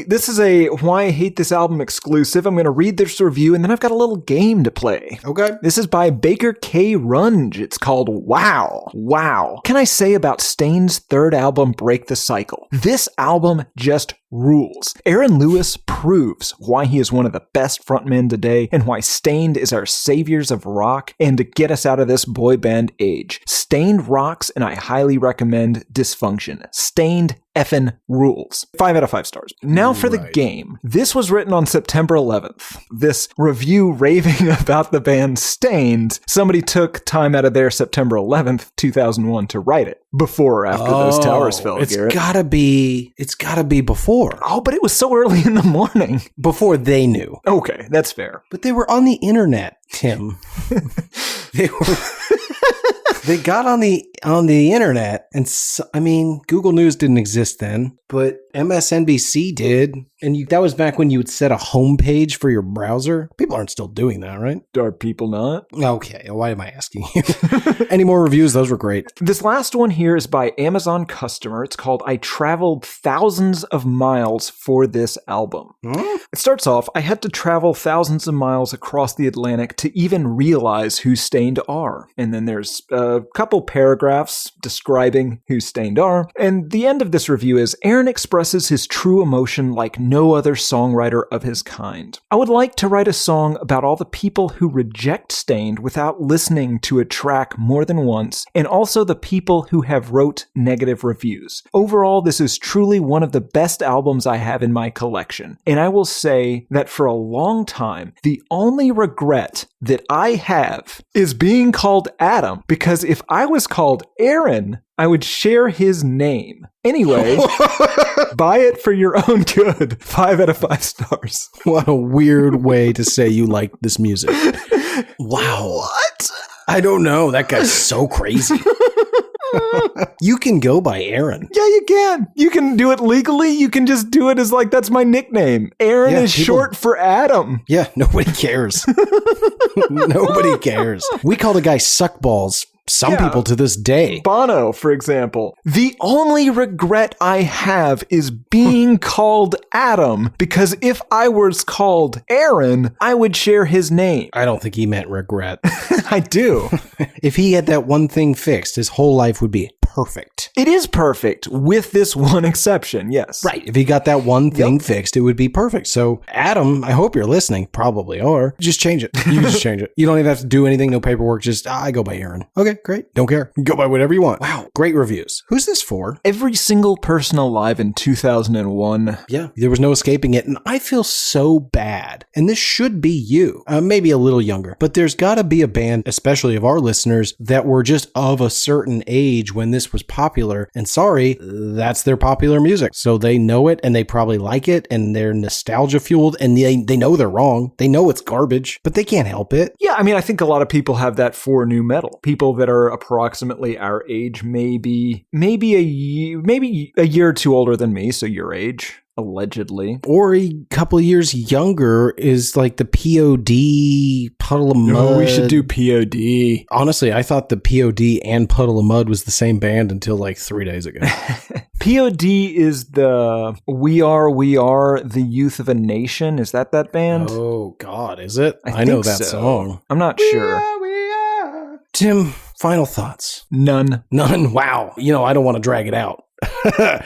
this is a Why I Hate This Album exclusive. I'm going to read this review, and then I've got a little game to play. Okay. This is by Baker K. Runge. It's called Wow. Wow. Can I say about Stained's third album, Break the Cycle? This album just rules. Aaron Lewis proves why he is one of the best frontmen today and why Stained is our saviors of rock and to get us out of this boy band age. Stained rocks, and I highly recommend Dysfunction. Stained effing rules. 5 out of 5 stars. Now for the game. This was written on September 11th. This review raving about the band Stained, somebody took time out of their September 11th, 2001 to write it. Before or after those towers fell, Garrett? It's gotta be before. Oh, but it was so early in the morning. Before they knew. Okay, that's fair. But they were on the internet, Tim. They got on the internet, and Google News didn't exist then, but MSNBC did, and that was back when you would set a homepage for your browser. People aren't still doing that, right? Are people not? Okay, why am I asking you? Any more reviews? Those were great. This last one here is by Amazon customer. It's called I Traveled Thousands of Miles for This Album. It starts off, I had to travel thousands of miles across the Atlantic to even realize who Stained are. And then there's a couple paragraphs describing who Stained are. And the end of this review is, Aaron expresses his true emotion like no other songwriter of his kind. I would like to write a song about all the people who reject Stained without listening to a track more than once, and also the people who have wrote negative reviews. Overall, this is truly one of the best albums I have in my collection. And I will say that for a long time, the only regret that I have is being called Adam, because if I was called Aaron, I would share his name. Anyway, buy it for your own good. 5 out of 5 stars. What a weird way to say you like this music. Wow. What? I don't know. That guy's so crazy. You can go by Aaron. Yeah, you can. You can do it legally. You can just do it as like, that's my nickname. Aaron is short for Adam. Yeah, nobody cares. Nobody cares. We call the guy Suckballs. Some people to this day. Bono, for example. The only regret I have is being called Adam, because if I was called Aaron, I would share his name. I don't think he meant regret. I do. If he had that one thing fixed, his whole life would be perfect. It is perfect, with this one exception, yes. Right. If he got that one thing fixed, it would be perfect. So, Adam, I hope you're listening. Probably are. Just change it. You just change it. You don't even have to do anything, no paperwork. Just, I go by Aaron. Okay, great. Don't care. Go by whatever you want. Wow. Great reviews. Who's this for? Every single person alive in 2001. Yeah. There was no escaping it. And I feel so bad. And this should be you. Maybe a little younger. But there's got to be a band, especially of our listeners, that were just of a certain age when this was popular, and sorry, that's their popular music. So they know it and they probably like it and they're nostalgia fueled and they know they're wrong. They know it's garbage, but they can't help it. Yeah, I mean, I think a lot of people have that for new metal. People that are approximately our age, maybe a year or two older than me, so your age. Allegedly. Or a couple years younger is like the POD, Puddle of Mud. No, we should do POD. Honestly, I thought the POD and Puddle of Mud was the same band until like 3 days ago. POD is the We Are the Youth of a Nation. Is that band? Oh, God, is it? I think know that so. song. I'm not sure. Tim, final thoughts? None. None? Wow. I don't want to drag it out.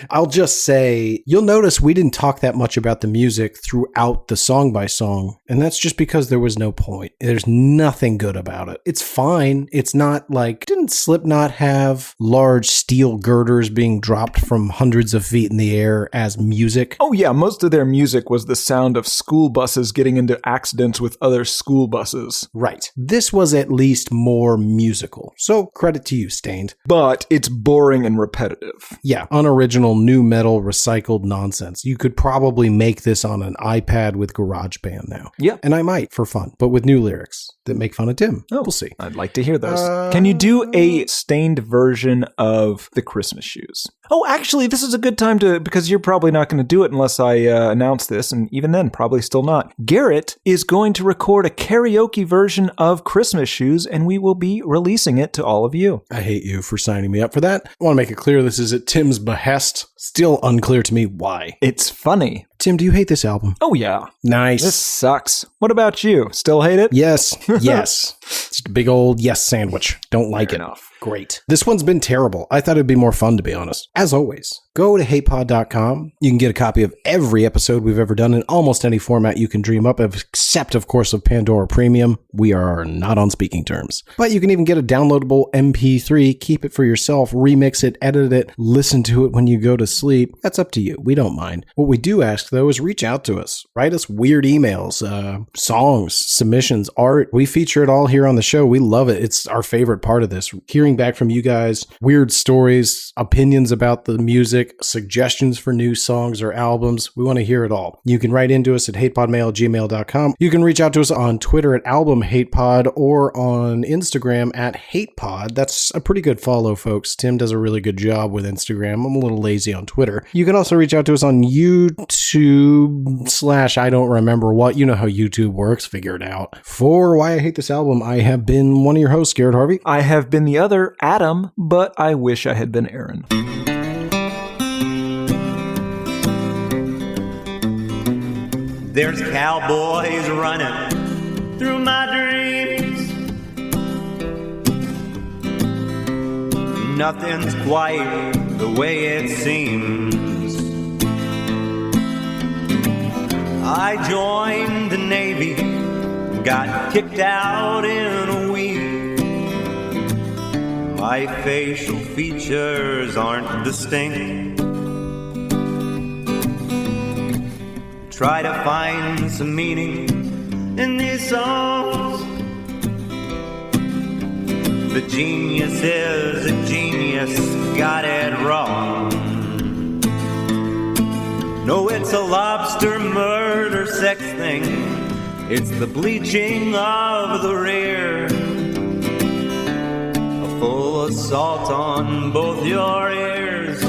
I'll just say, you'll notice we didn't talk that much about the music throughout the song by song, and that's just because there was no point. There's nothing good about it. It's fine. It's not like, didn't Slipknot have large steel girders being dropped from hundreds of feet in the air as music? Oh yeah, most of their music was the sound of school buses getting into accidents with other school buses. Right. This was at least more musical. So credit to you, Stained. But it's boring and repetitive. Yeah, unoriginal, new metal, recycled nonsense. You could probably make this on an iPad with GarageBand now. Yeah. And I might, for fun, but with new lyrics that make fun of Tim. Oh, we'll see. I'd like to hear those. Can you do a Stained version of the Christmas Shoes? Oh, actually, this is a good time to, because you're probably not going to do it unless I announce this, and even then, probably still not. Garrett is going to record a karaoke version of Christmas Shoes, and we will be releasing it to all of you. I hate you for signing me up for that. I want to make it clear this is at Tim's behest. Still unclear to me why. It's funny. Tim, do you hate this album? Oh, yeah. Nice. This sucks. What about you? Still hate it? Yes. Yes. Just a big old yes sandwich. Don't like Fair it. enough. Great. This one's been terrible. I thought it'd be more fun, to be honest. As always, go to hatepod.com. You can get a copy of every episode we've ever done in almost any format you can dream up of, except, of course, of Pandora Premium. We are not on speaking terms. But you can even get a downloadable MP3, keep it for yourself, remix it, edit it, listen to it when you go to sleep. That's up to you. We don't mind. What we do ask, though, is reach out to us. Write us weird emails, songs, submissions, art. We feature it all here on the show. We love it. It's our favorite part of this. Hearing back from you guys, weird stories, opinions about the music, suggestions for new songs or albums. We want to hear it all. You can write into us at hatepodmail@gmail.com. You can reach out to us on Twitter at albumhatepod or on Instagram at hatepod. That's a pretty good follow, folks. Tim does a really good job with Instagram. I'm a little lazy on Twitter. You can also reach out to us on YouTube/I don't remember what. You know how YouTube works. Figure it out. For Why I Hate This Album, I have been one of your hosts, Garrett Harvey. I have been the other, Adam, but I wish I had been Aaron. There's cowboys running through my dreams. Nothing's quite the way it seems. I joined the Navy, got kicked out in a week. My facial features aren't distinct. Try to find some meaning in these songs. The genius is a genius, got it wrong. No, it's a lobster murder sex thing. It's the bleaching of the rear. A full assault on both your ears.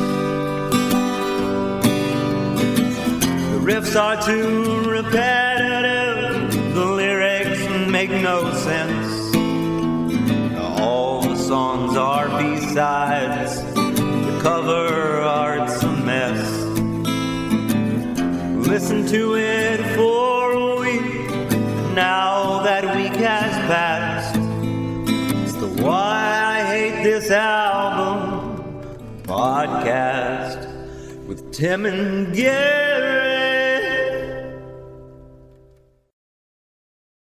The riffs are too repetitive. The lyrics make no sense. All the songs are B-sides. The cover art's a mess. Listen to it for a week. Now that week has passed. It's the Why I Hate This Album podcast with Tim and Garrett.